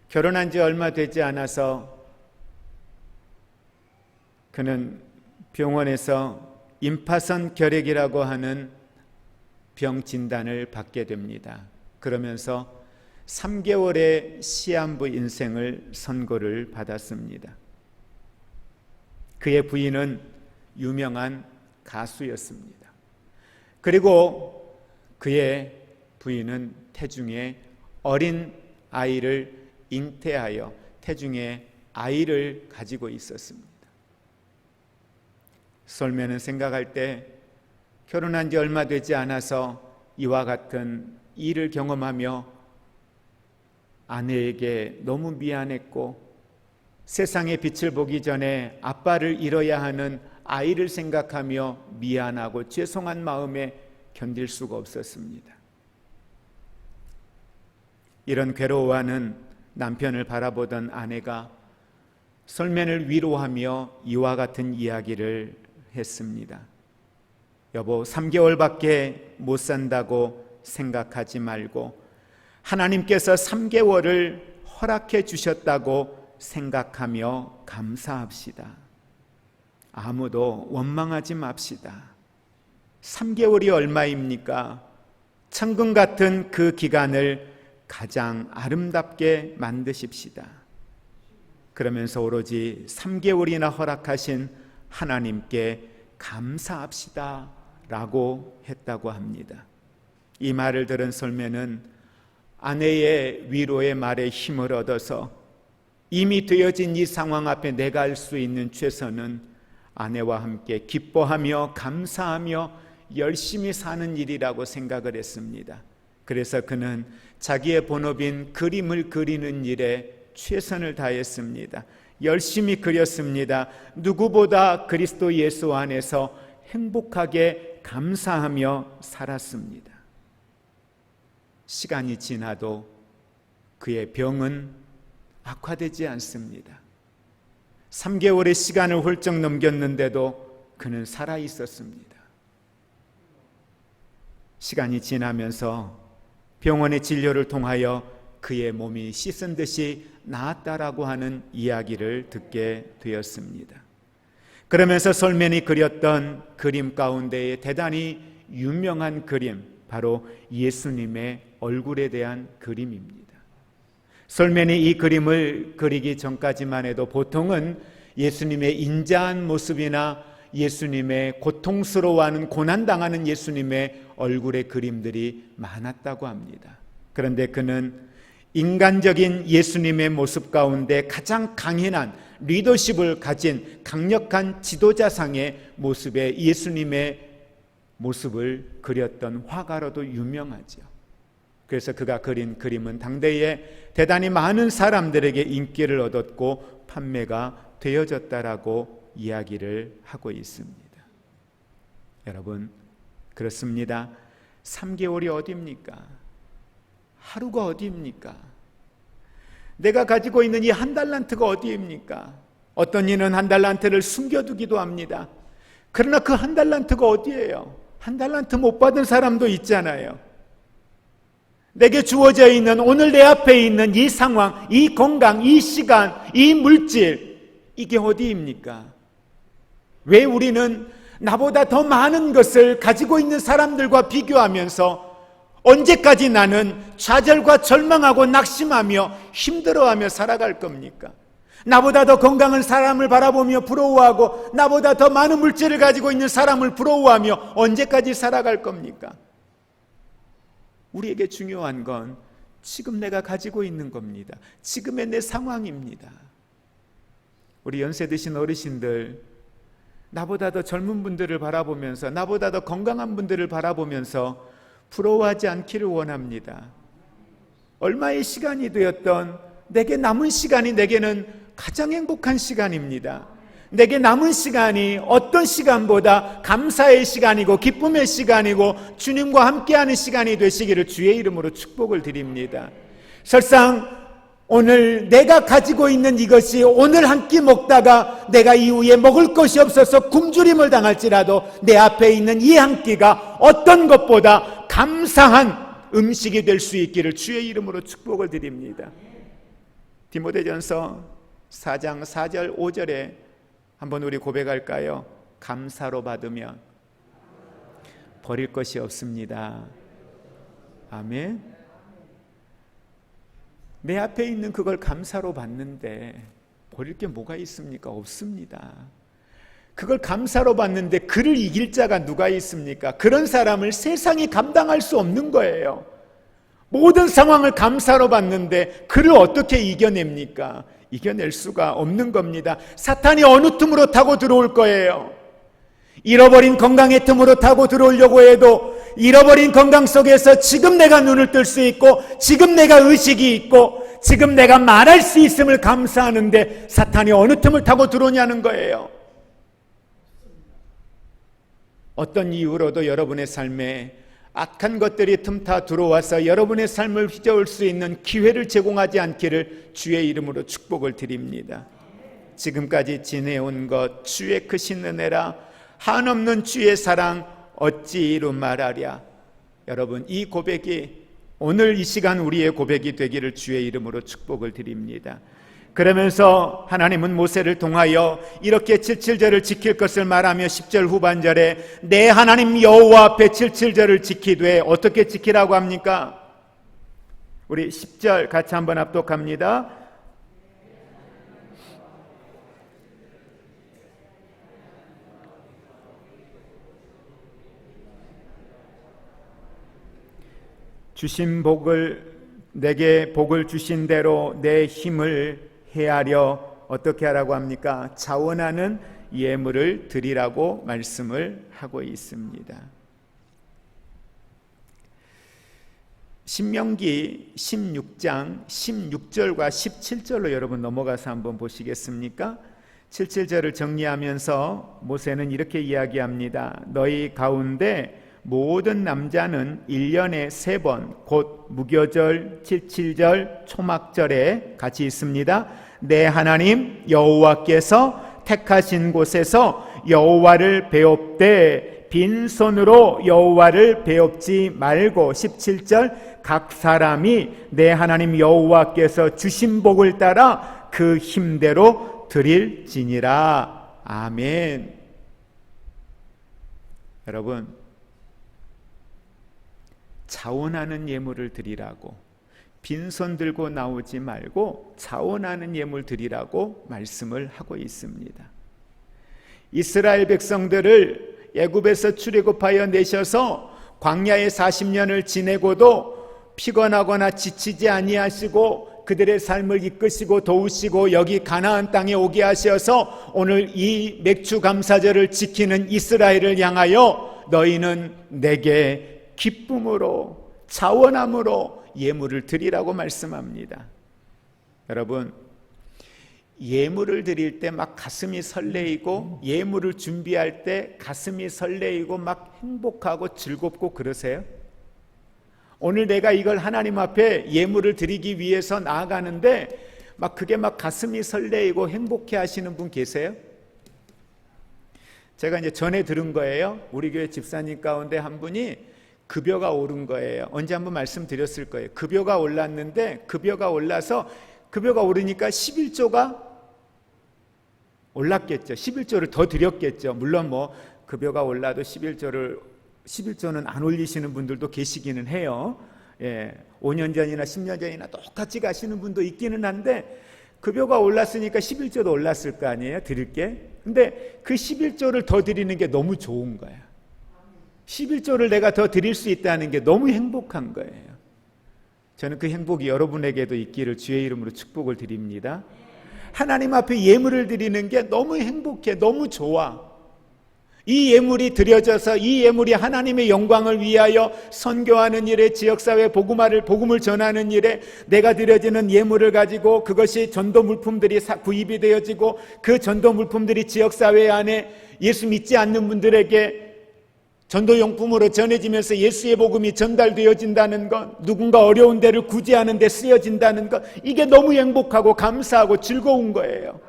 결혼한 지 얼마 되지 않아서 그는 병원에서 임파선 결핵이라고 하는 병 진단을 받게 됩니다. 그러면서 3개월의 시한부 인생을 선고를 받았습니다. 그의 부인은 유명한 가수였습니다. 그리고 그의 부인은 태중에 어린 아이를 잉태하여 태중에 아이를 가지고 있었습니다. 솔멘은 생각할 때 결혼한 지 얼마 되지 않아서 이와 같은 일을 경험하며 아내에게 너무 미안했고 세상의 빛을 보기 전에 아빠를 잃어야 하는 아이를 생각하며 미안하고 죄송한 마음에 견딜 수가 없었습니다. 이런 괴로워하는 남편을 바라보던 아내가 솔멘을 위로하며 이와 같은 이야기를 했습니다. 여보, 3개월밖에 못 산다고 생각하지 말고 하나님께서 3개월을 허락해 주셨다고 생각하며 감사합시다. 아무도 원망하지 맙시다. 3개월이 얼마입니까? 천금 같은 그 기간을 가장 아름답게 만드십시다. 그러면서 오로지 3개월이나 허락하신 하나님께 감사합시다 라고 했다고 합니다. 이 말을 들은 솔멘은 아내의 위로의 말에 힘을 얻어서 이미 되어진 이 상황 앞에 내가 할 수 있는 최선은 아내와 함께 기뻐하며 감사하며 열심히 사는 일이라고 생각을 했습니다. 그래서 그는 자기의 본업인 그림을 그리는 일에 최선을 다했습니다. 열심히 그렸습니다. 누구보다 그리스도 예수 안에서 행복하게 감사하며 살았습니다. 시간이 지나도 그의 병은 악화되지 않습니다. 3개월의 시간을 훌쩍 넘겼는데도 그는 살아 있었습니다. 시간이 지나면서 병원의 진료를 통하여 그의 몸이 씻은 듯이 나았다라고 하는 이야기를 듣게 되었습니다. 그러면서 솔멘이 그렸던 그림 가운데에 대단히 유명한 그림, 바로 예수님의 얼굴에 대한 그림입니다. 솔맨이 이 그림을 그리기 전까지만 해도 보통은 예수님의 인자한 모습이나 예수님의 고통스러워하는 고난당하는 예수님의 얼굴의 그림들이 많았다고 합니다. 그런데 그는 인간적인 예수님의 모습 가운데 가장 강인한 리더십을 가진 강력한 지도자상의 모습의 예수님의 모습을 그렸던 화가로도 유명하죠. 그래서 그가 그린 그림은 당대에 대단히 많은 사람들에게 인기를 얻었고 판매가 되어졌다라고 이야기를 하고 있습니다. 여러분, 그렇습니다. 3개월이 어디입니까? 하루가 어디입니까? 내가 가지고 있는 이 1달란트가 어디입니까? 어떤 이는 1달란트를 숨겨두기도 합니다. 그러나 그 1달란트가 어디예요? 1달란트 못 받은 사람도 있잖아요. 내게 주어져 있는 오늘 내 앞에 있는 이 상황, 이 건강, 이 시간, 이 물질, 이게 어디입니까? 왜 우리는 나보다 더 많은 것을 가지고 있는 사람들과 비교하면서 언제까지 나는 좌절과 절망하고 낙심하며 힘들어하며 살아갈 겁니까? 나보다 더 건강한 사람을 바라보며 부러워하고 나보다 더 많은 물질을 가지고 있는 사람을 부러워하며 언제까지 살아갈 겁니까? 우리에게 중요한 건 지금 내가 가지고 있는 겁니다. 지금의 내 상황입니다. 우리 연세 드신 어르신들, 나보다 더 젊은 분들을 바라보면서 나보다 더 건강한 분들을 바라보면서 부러워하지 않기를 원합니다. 얼마의 시간이 되었던 내게 남은 시간이 내게는 가장 행복한 시간입니다. 내게 남은 시간이 어떤 시간보다 감사의 시간이고 기쁨의 시간이고 주님과 함께하는 시간이 되시기를 주의 이름으로 축복을 드립니다. 설상 오늘 내가 가지고 있는 이것이 오늘 한 끼 먹다가 내가 이후에 먹을 것이 없어서 굶주림을 당할지라도 내 앞에 있는 이 한 끼가 어떤 것보다 감사한 음식이 될 수 있기를 주의 이름으로 축복을 드립니다. 디모데전서 4장 4절 5절에 한번 우리 고백할까요? 감사로 받으면 버릴 것이 없습니다. 아멘. 내 앞에 있는 그걸 감사로 받는데 버릴 게 뭐가 있습니까? 없습니다. 그걸 감사로 받는데 그를 이길 자가 누가 있습니까? 그런 사람을 세상이 감당할 수 없는 거예요. 모든 상황을 감사로 받는데 그를 어떻게 이겨냅니까? 이겨낼 수가 없는 겁니다. 사탄이 어느 틈으로 타고 들어올 거예요. 잃어버린 건강의 틈으로 타고 들어오려고 해도 잃어버린 건강 속에서 지금 내가 눈을 뜰 수 있고 지금 내가 의식이 있고 지금 내가 말할 수 있음을 감사하는데 사탄이 어느 틈을 타고 들어오냐는 거예요. 어떤 이유로도 여러분의 삶에 악한 것들이 틈타 들어와서 여러분의 삶을 휘저을 수 있는 기회를 제공하지 않기를 주의 이름으로 축복을 드립니다. 지금까지 지내온 것 주의 크신 은혜라 한없는 주의 사랑 어찌 이루 말하랴. 여러분, 이 고백이 오늘 이 시간 우리의 고백이 되기를 주의 이름으로 축복을 드립니다. 그러면서 하나님은 모세를 통하여 이렇게 77절을 지킬 것을 말하며 10절 후반절에 내 하나님 여호와 앞에 77절을 지키되 어떻게 지키라고 합니까? 우리 10절 같이 한번 합독합니다. 주신 복을 내게 복을 주신 대로 내 힘을 헤아려 어떻게 하라고 합니까? 자원하는 예물을 드리라고 말씀을 하고 있습니다. 신명기 16장 16절과 17절로 여러분 넘어가서 한번 보시겠습니까? 77절을 정리하면서 모세는 이렇게 이야기합니다. 너희 가운데 모든 남자는 1년에 3번 곧 무교절, 77절, 초막절에 같이 있습니다. 내 하나님 여호와께서 택하신 곳에서 여호와를 배웁되 빈손으로 여호와를 배웁지 말고 17절 각 사람이 내 하나님 여호와께서 주신 복을 따라 그 힘대로 드릴지니라. 아멘. 여러분, 자원하는 예물을 드리라고, 빈손 들고 나오지 말고 자원하는 예물 드리라고 말씀을 하고 있습니다. 이스라엘 백성들을 애굽에서 출애굽하여 내셔서 광야에 40년을 지내고도 피곤하거나 지치지 아니하시고 그들의 삶을 이끄시고 도우시고 여기 가나안 땅에 오게 하셔서 오늘 이 맥주 감사절을 지키는 이스라엘을 향하여 너희는 내게 기쁨으로 자원함으로 예물을 드리라고 말씀합니다. 여러분, 예물을 드릴 때 막 가슴이 설레이고 예물을 준비할 때 가슴이 설레이고 막 행복하고 즐겁고 그러세요? 오늘 내가 이걸 하나님 앞에 예물을 드리기 위해서 나아가는데 막 그게 막 가슴이 설레이고 행복해 하시는 분 계세요? 제가 이제 전에 들은 거예요. 우리 교회 집사님 가운데 한 분이 급여가 오른 거예요. 언제 한번 말씀드렸을 거예요. 급여가 올랐는데 급여가 올라서 급여가 오르니까 11조가 올랐겠죠. 11조를 더 드렸겠죠. 물론 뭐 급여가 올라도 11조는 안 올리시는 분들도 계시기는 해요. 5년 전이나 10년 전이나 똑같이 가시는 분도 있기는 한데 급여가 올랐으니까 11조도 올랐을 거 아니에요. 드릴 게. 근데 그 11조를 더 드리는 게 너무 좋은 거예요. 11조를 내가 더 드릴 수 있다는 게 너무 행복한 거예요. 저는 그 행복이 여러분에게도 있기를 주의 이름으로 축복을 드립니다. 하나님 앞에 예물을 드리는 게 너무 행복해, 너무 좋아. 이 예물이 드려져서 이 예물이 하나님의 영광을 위하여 선교하는 일에, 지역사회 복음을 전하는 일에 내가 드려지는 예물을 가지고 그것이 전도 물품들이 구입이 되어지고 그 전도 물품들이 지역사회 안에 예수 믿지 않는 분들에게 전도용품으로 전해지면서 예수의 복음이 전달되어진다는 것, 누군가 어려운 데를 구제하는 데 쓰여진다는 것, 이게 너무 행복하고 감사하고 즐거운 거예요.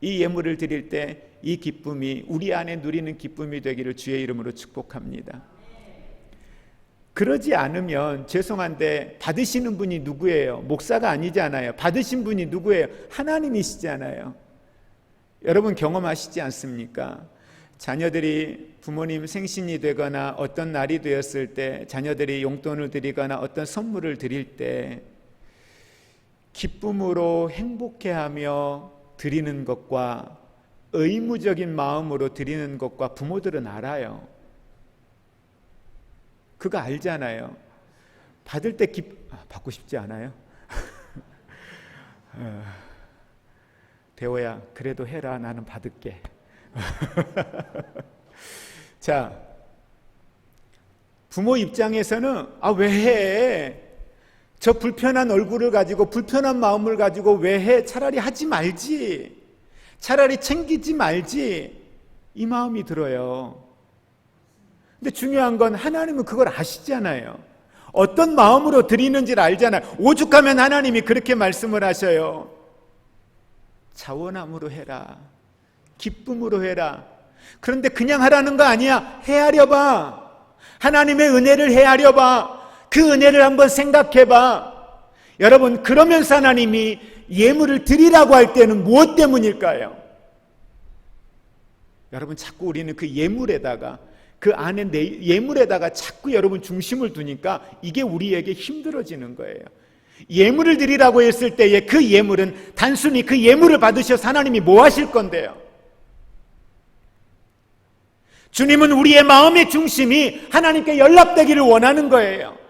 이 예물을 드릴 때 이 기쁨이 우리 안에 누리는 기쁨이 되기를 주의 이름으로 축복합니다. 그러지 않으면 죄송한데 받으시는 분이 누구예요? 목사가 아니잖아요. 받으신 분이 누구예요? 하나님이시잖아요. 여러분 경험하시지 않습니까? 자녀들이 부모님 생신이 되거나 어떤 날이 되었을 때 자녀들이 용돈을 드리거나 어떤 선물을 드릴 때 기쁨으로 행복해하며 드리는 것과 의무적인 마음으로 드리는 것과 부모들은 알아요. 그거 알잖아요. 받을 때 받고 싶지 않아요? 대호야, 그래도 해라. 나는 받을게. 자, 부모 입장에서는 왜 해? 저 불편한 얼굴을 가지고 불편한 마음을 가지고 왜 해? 차라리 하지 말지. 차라리 챙기지 말지. 이 마음이 들어요. 근데 중요한 건 하나님은 그걸 아시잖아요. 어떤 마음으로 드리는지를 알잖아요. 오죽하면 하나님이 그렇게 말씀을 하셔요. 자원함으로 해라. 기쁨으로 해라. 그런데 그냥 하라는 거 아니야. 헤아려봐. 하나님의 은혜를 헤아려봐. 그 은혜를 한번 생각해봐. 여러분, 그러면서 하나님이 예물을 드리라고 할 때는 무엇 때문일까요? 여러분, 자꾸 우리는 그 예물에다가 그 안에 예물에다가 자꾸 여러분 중심을 두니까 이게 우리에게 힘들어지는 거예요. 예물을 드리라고 했을 때에 그 예물은 단순히 그 예물을 받으셔서 하나님이 뭐 하실 건데요? 주님은 우리의 마음의 중심이 하나님께 연락되기를 원하는 거예요.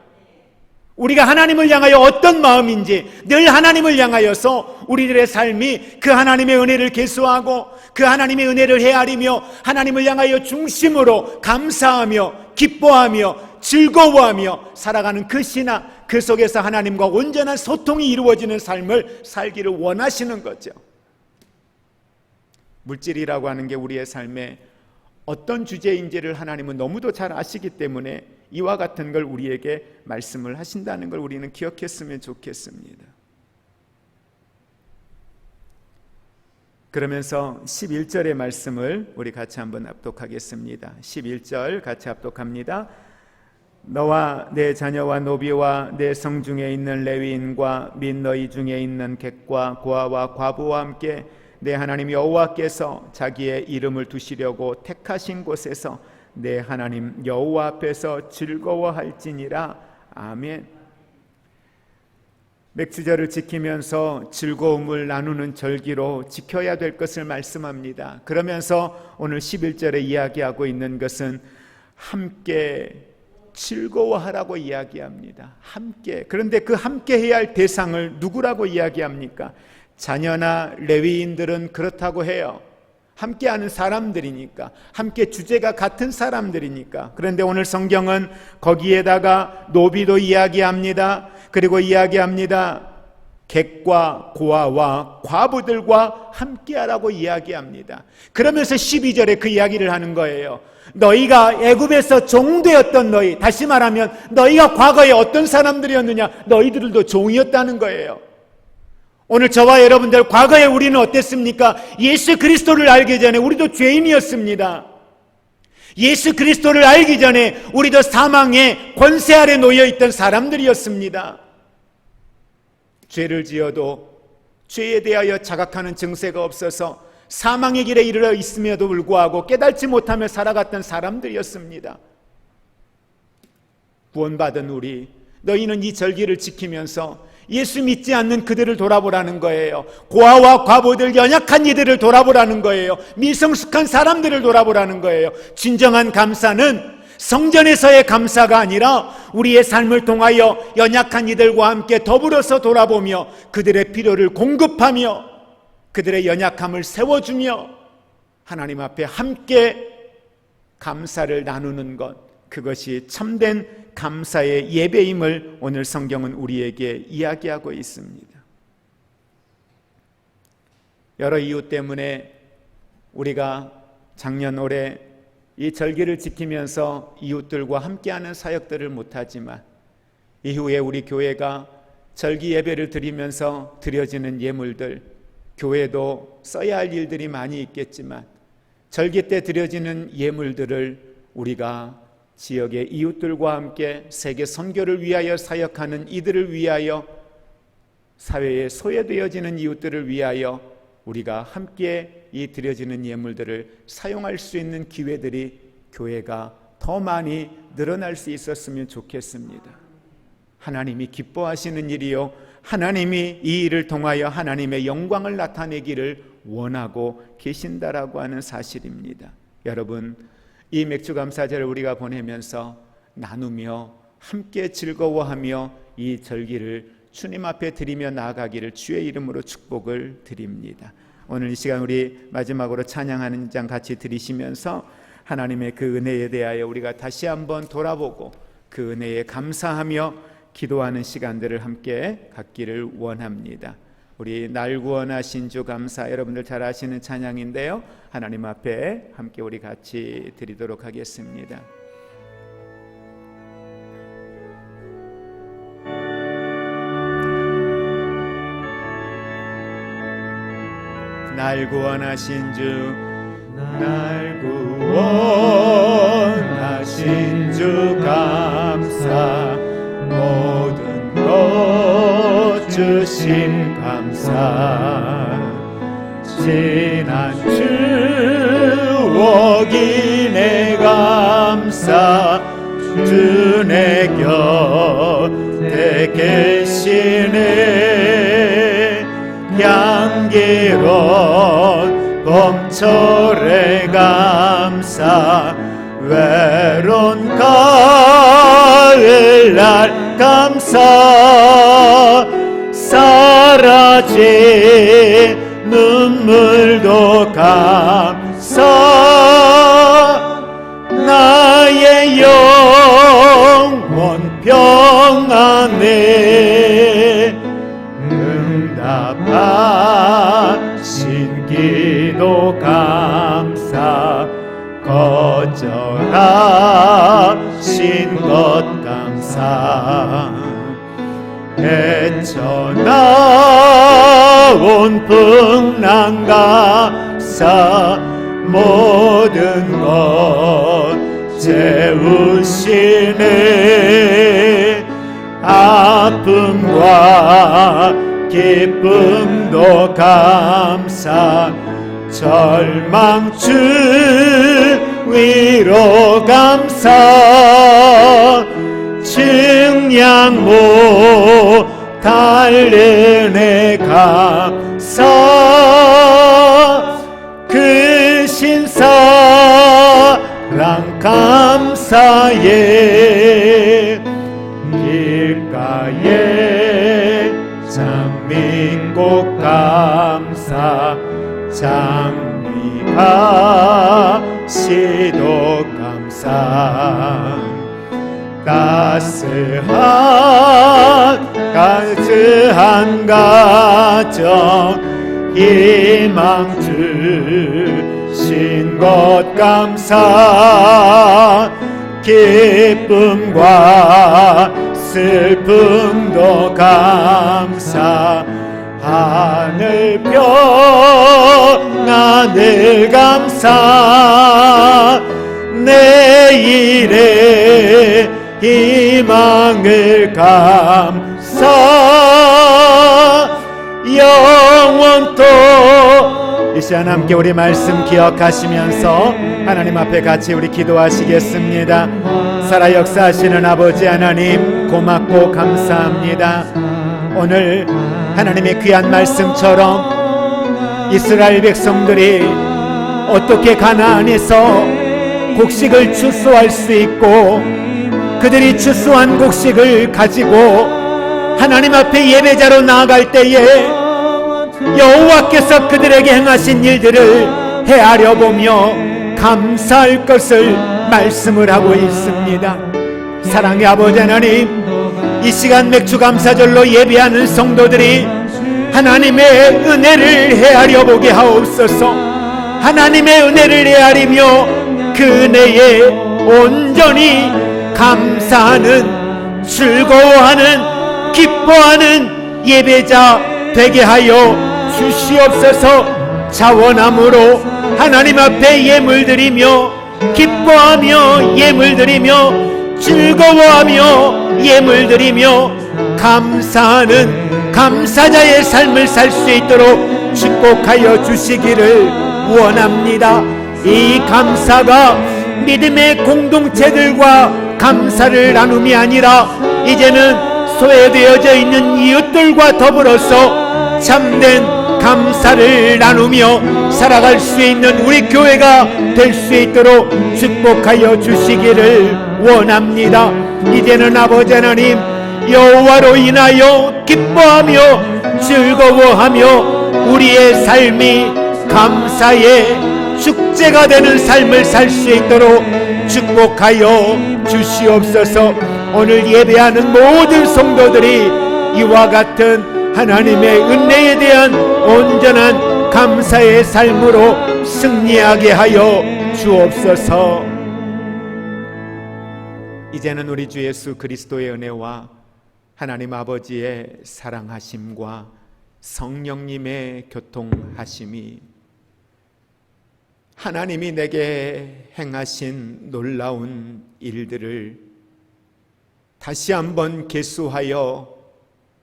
우리가 하나님을 향하여 어떤 마음인지 늘 하나님을 향하여서 우리들의 삶이 그 하나님의 은혜를 계수하고 그 하나님의 은혜를 헤아리며 하나님을 향하여 중심으로 감사하며 기뻐하며 즐거워하며 살아가는 그 신앙, 그 속에서 하나님과 온전한 소통이 이루어지는 삶을 살기를 원하시는 거죠. 물질이라고 하는 게 우리의 삶에 어떤 주제인지를 하나님은 너무도 잘 아시기 때문에 이와 같은 걸 우리에게 말씀을 하신다는 걸 우리는 기억했으면 좋겠습니다. 그러면서 11절의 말씀을 우리 같이 한번 합독하겠습니다. 11절 같이 합독합니다. 너와 내 자녀와 노비와 내 성중에 있는 레위인과 및 너희 중에 있는 객과 고아와 과부와 함께 내 하나님 여호와께서 자기의 이름을 두시려고 택하신 곳에서 내 하나님 여호와 앞에서 즐거워할지니라. 아멘. 맥주절을 지키면서 즐거움을 나누는 절기로 지켜야 될 것을 말씀합니다. 그러면서 오늘 11절에 이야기하고 있는 것은 함께 즐거워하라고 이야기합니다. 함께. 그런데 그 함께 해야 할 대상을 누구라고 이야기합니까? 자녀나 레위인들은 그렇다고 해요. 함께하는 사람들이니까, 함께 주제가 같은 사람들이니까. 그런데 오늘 성경은 거기에다가 노비도 이야기합니다. 그리고 이야기합니다. 객과 고아와 과부들과 함께하라고 이야기합니다. 그러면서 12절에 그 이야기를 하는 거예요. 너희가 애굽에서 종되었던 너희, 다시 말하면 너희가 과거에 어떤 사람들이었느냐, 너희들도 종이었다는 거예요. 오늘 저와 여러분들, 과거에 우리는 어땠습니까? 예수 그리스도를 알기 전에 우리도 죄인이었습니다. 예수 그리스도를 알기 전에 우리도 사망의 권세 아래 놓여있던 사람들이었습니다. 죄를 지어도 죄에 대하여 자각하는 증세가 없어서 사망의 길에 이르러 있음에도 불구하고 깨닫지 못하며 살아갔던 사람들이었습니다. 구원받은 우리, 너희는 이 절기를 지키면서 예수 믿지 않는 그들을 돌아보라는 거예요. 고아와 과부들, 연약한 이들을 돌아보라는 거예요. 미성숙한 사람들을 돌아보라는 거예요. 진정한 감사는 성전에서의 감사가 아니라 우리의 삶을 통하여 연약한 이들과 함께 더불어서 돌아보며 그들의 필요를 공급하며 그들의 연약함을 세워주며 하나님 앞에 함께 감사를 나누는 것, 그것이 참된 감사의 예배임을 오늘 성경은 우리에게 이야기하고 있습니다. 여러 이유 때문에 우리가 작년 올해 이 절기를 지키면서 이웃들과 함께하는 사역들을 못하지만 이후에 우리 교회가 절기 예배를 드리면서 드려지는 예물들, 교회도 써야 할 일들이 많이 있겠지만 절기 때 드려지는 예물들을 우리가 지역의 이웃들과 함께 세계 선교를 위하여 사역하는 이들을 위하여, 사회에 소외되어지는 이웃들을 위하여 우리가 함께 이 드려지는 예물들을 사용할 수 있는 기회들이 교회가 더 많이 늘어날 수 있었으면 좋겠습니다. 하나님이 기뻐하시는 일이요, 하나님이 이 일을 통하여 하나님의 영광을 나타내기를 원하고 계신다라고 하는 사실입니다. 여러분, 이 맥주감사절을 우리가 보내면서 나누며 함께 즐거워하며 이 절기를 주님 앞에 드리며 나아가기를 주의 이름으로 축복을 드립니다. 오늘 이 시간 우리 마지막으로 찬양하는 장 같이 드리시면서 하나님의 그 은혜에 대하여 우리가 다시 한번 돌아보고 그 은혜에 감사하며 기도하는 시간들을 함께 갖기를 원합니다. 우리 날 구원하신 주 감사, 여러분들 잘 아시는 찬양인데요, 하나님 앞에 함께 우리 같이 드리도록 하겠습니다. 날 구원하신 주, 날 구원하신 주 감사, 모든 것 주신 감사, 지난 추억이 내 감사, 주 내 곁에 계시네, 향기로운 봄철의 감사, 외로운 가을날 감사, 사라진 눈물도 감사, 나의 영혼 평안해, 응답하신 기도 감사, 거절하신 것 감사, 헤쳐나온 풍랑 감사, 모든 것 채우시네, 아픔과 기쁨도 감사, 절망 줄 위로 감사 증량 못할 은혜 감사 그 신사랑 감사에 길가에 장민곡 감사 장미가 시도 감사 따스한 가정 희망 주신 것 감사 기쁨과 슬픔도 감사 하늘별 하늘 감사 내일의 희망을 감사 영원토 이 시간 함께 우리 말씀 기억하시면서 하나님 앞에 같이 우리 기도하시겠습니다. 살아 역사하시는 아버지 하나님 고맙고 감사합니다. 오늘 하나님의 귀한 말씀처럼 이스라엘 백성들이 어떻게 가나안에서 곡식을 추수할 수 있고 그들이 추수한 곡식을 가지고 하나님 앞에 예배자로 나아갈 때에 여호와께서 그들에게 행하신 일들을 헤아려 보며 감사할 것을 말씀을 하고 있습니다. 사랑의 아버지 하나님, 이 시간 맥주 감사절로 예배하는 성도들이 하나님의 은혜를 헤아려 보게 하옵소서. 하나님의 은혜를 헤아리며 그 은혜에 온전히 감사하는, 즐거워하는, 기뻐하는 예배자 되게 하여 주시옵소서. 자원함으로 하나님 앞에 예물 드리며 기뻐하며 예물 드리며 즐거워하며 예물 드리며 감사하는 감사자의 삶을 살 수 있도록 축복하여 주시기를 원합니다. 이 감사가 믿음의 공동체들과 감사를 나눔이 아니라 이제는 소외되어져 있는 이웃들과 더불어서 참된 감사를 나누며 살아갈 수 있는 우리 교회가 될 수 있도록 축복하여 주시기를 원합니다. 이제는 아버지 하나님, 여호와로 인하여 기뻐하며 즐거워하며 우리의 삶이 감사의 축제가 되는 삶을 살 수 있도록 축복하여 주시옵소서. 오늘 예배하는 모든 성도들이 이와 같은 하나님의 은혜에 대한 온전한 감사의 삶으로 승리하게 하여 주옵소서. 이제는 우리 주 예수 그리스도의 은혜와 하나님 아버지의 사랑하심과 성령님의 교통하심이 하나님이 내게 행하신 놀라운 일들을 다시 한번 계수하여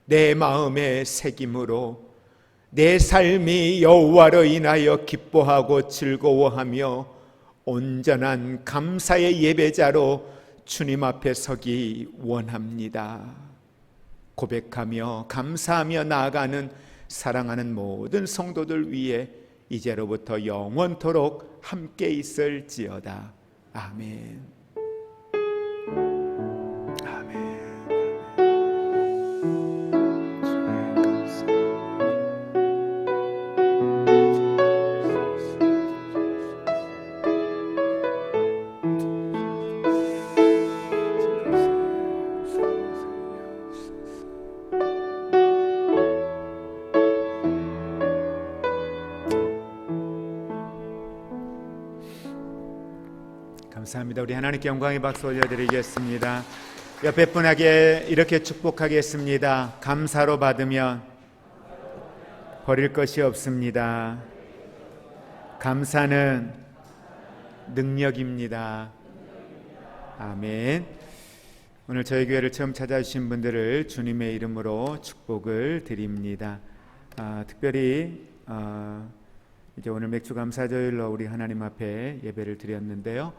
내 마음에 새김으로 내 삶이 여호와로 인하여 기뻐하고 즐거워하며 온전한 감사의 예배자로 주님 앞에 서기 원합니다. 고백하며 감사하며 나아가는 사랑하는 모든 성도들 위해 이제로부터 영원토록 함께 있을지어다. 아멘. 감사합니다. 우리 하나님께 영광의 박수 올려드리겠습니다. 옆에 분에게 이렇게 축복하겠습니다. 감사로 받으면 버릴 것이 없습니다. 감사는 능력입니다. 아멘. 오늘 저희 교회를 처음 찾아주신 분들을 주님의 이름으로 축복을 드립니다. 특별히 이제 오늘 맥주 감사주일로 우리 하나님 앞에 예배를 드렸는데요.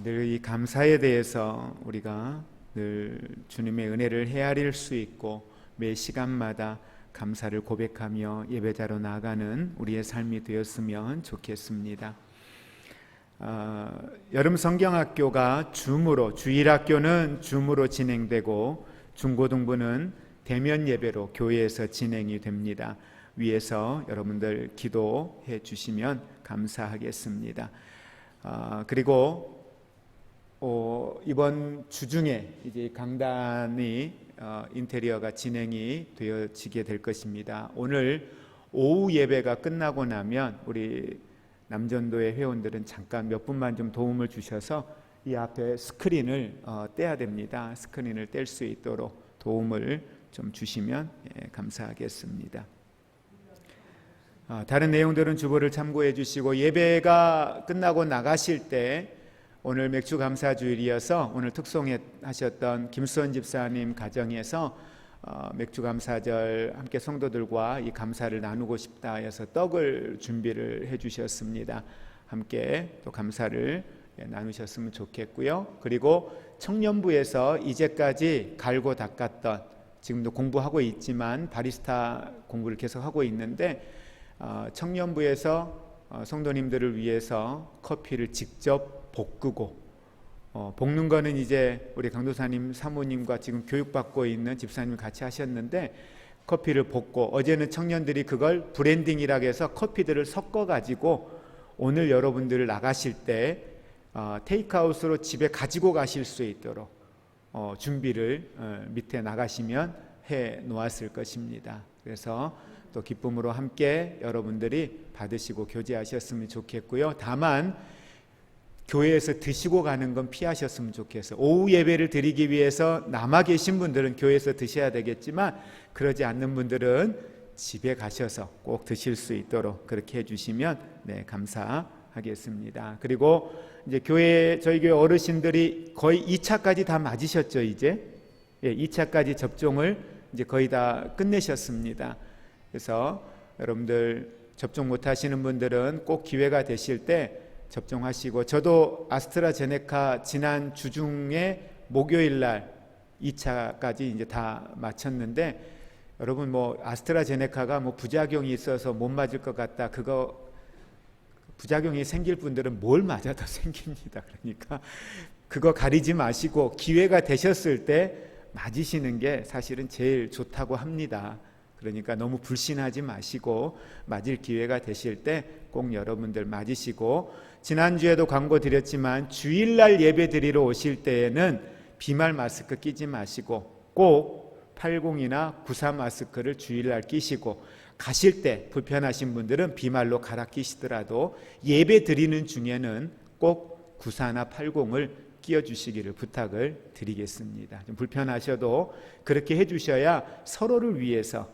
늘 이 감사에 대해서 우리가 늘 주님의 은혜를 헤아릴 수 있고 매 시간마다 감사를 고백하며 예배자로 나아가는 우리의 삶이 되었으면 좋겠습니다. 여름 성경학교가 줌으로, 주일학교는 줌으로 진행되고 중고등부는 대면 예배로 교회에서 진행이 됩니다. 위에서 여러분들 기도해 주시면 감사하겠습니다. 그리고 이번 주중에 이제 강단이 인테리어가 진행이 되어지게 될 것입니다. 오늘 오후 예배가 끝나고 나면 우리 남전도의 회원들은 잠깐 몇 분만 좀 도움을 주셔서 이 앞에 스크린을 떼야 됩니다. 스크린을 뗄 수 있도록 도움을 좀 주시면 감사하겠습니다. 다른 내용들은 주보를 참고해 주시고 예배가 끝나고 나가실 때 오늘 맥주 감사 주일이어서 오늘 특송하셨던 김수원 집사님 가정에서 맥주 감사절 함께 성도들과 이 감사를 나누고 싶다 해서 떡을 준비를 해 주셨습니다. 함께 또 감사를 나누셨으면 좋겠고요. 그리고 청년부에서 이제까지 갈고 닦았던, 지금도 공부하고 있지만 바리스타 공부를 계속 하고 있는데 청년부에서 성도님들을 위해서 커피를 직접 볶고, 볶는 거는 이제 우리 강도사님 사모님과 지금 교육받고 있는 집사님 같이 하셨는데 커피를 볶고, 어제는 청년들이 그걸 브랜딩이라고 해서 커피들을 섞어 가지고 오늘 여러분들 나가실 때 테이크아웃으로 집에 가지고 가실 수 있도록 준비를 밑에 나가시면 해 놓았을 것입니다. 그래서 또 기쁨으로 함께 여러분들이 받으시고 교제하셨으면 좋겠고요. 다만 교회에서 드시고 가는 건 피하셨으면 좋겠어요. 오후 예배를 드리기 위해서 남아 계신 분들은 교회에서 드셔야 되겠지만 그러지 않는 분들은 집에 가셔서 꼭 드실 수 있도록 그렇게 해주시면 감사하겠습니다. 그리고 이제 저희 교회 어르신들이 거의 2차까지 다 맞으셨죠. 이제 2차까지 접종을 이제 거의 다 끝내셨습니다. 그래서 여러분들 접종 못 하시는 분들은 꼭 기회가 되실 때 접종하시고, 저도 아스트라제네카 지난 주중에 목요일 날 2차까지 이제 다 마쳤는데, 여러분 아스트라제네카가 부작용이 있어서 못 맞을 것 같다, 그거 부작용이 생길 분들은 뭘 맞아도 생깁니다. 그러니까 그거 가리지 마시고 기회가 되셨을 때 맞으시는 게 사실은 제일 좋다고 합니다. 그러니까 너무 불신하지 마시고 맞을 기회가 되실 때 꼭 여러분들 맞으시고, 지난주에도 광고 드렸지만 주일날 예배 드리러 오실 때에는 비말 마스크 끼지 마시고 꼭 80이나 94 마스크를 주일날 끼시고, 가실 때 불편하신 분들은 비말로 갈아 끼시더라도 예배 드리는 중에는 꼭 94나 80을 끼워주시기를 부탁을 드리겠습니다. 좀 불편하셔도 그렇게 해주셔야 서로를 위해서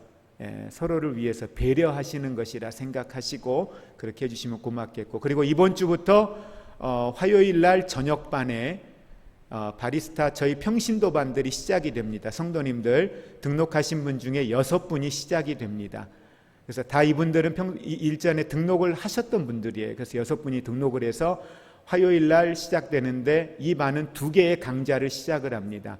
배려하시는 것이라 생각하시고 그렇게 해주시면 고맙겠고, 그리고 이번 주부터 화요일 날 저녁반에 바리스타 저희 평신도 반들이 시작이 됩니다. 성도님들 등록하신 분 중에 6분이 시작이 됩니다. 그래서 다 이분들은 일전에 등록을 하셨던 분들이에요. 그래서 6분이 등록을 해서 화요일 날 시작되는데 이 반은 2개의 강좌를 시작을 합니다.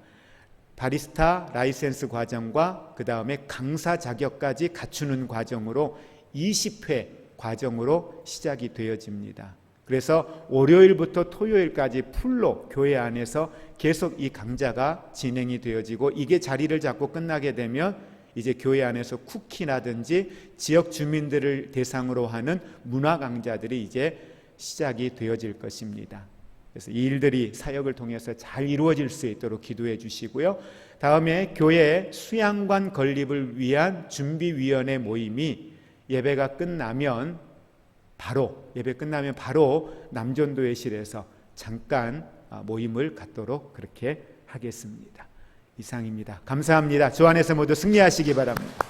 바리스타 라이센스 과정과 그 다음에 강사 자격까지 갖추는 과정으로 20회 과정으로 시작이 되어집니다. 그래서 월요일부터 토요일까지 풀로 교회 안에서 계속 이 강좌가 진행이 되어지고, 이게 자리를 잡고 끝나게 되면 이제 교회 안에서 쿠키라든지 지역 주민들을 대상으로 하는 문화 강좌들이 이제 시작이 되어질 것입니다. 그래서 이 일들이 사역을 통해서 잘 이루어질 수 있도록 기도해 주시고요. 다음에 교회 수양관 건립을 위한 준비위원회 모임이 예배가 끝나면 바로 남전도회실에서 잠깐 모임을 갖도록 그렇게 하겠습니다. 이상입니다. 감사합니다. 주 안에서 모두 승리하시기 바랍니다.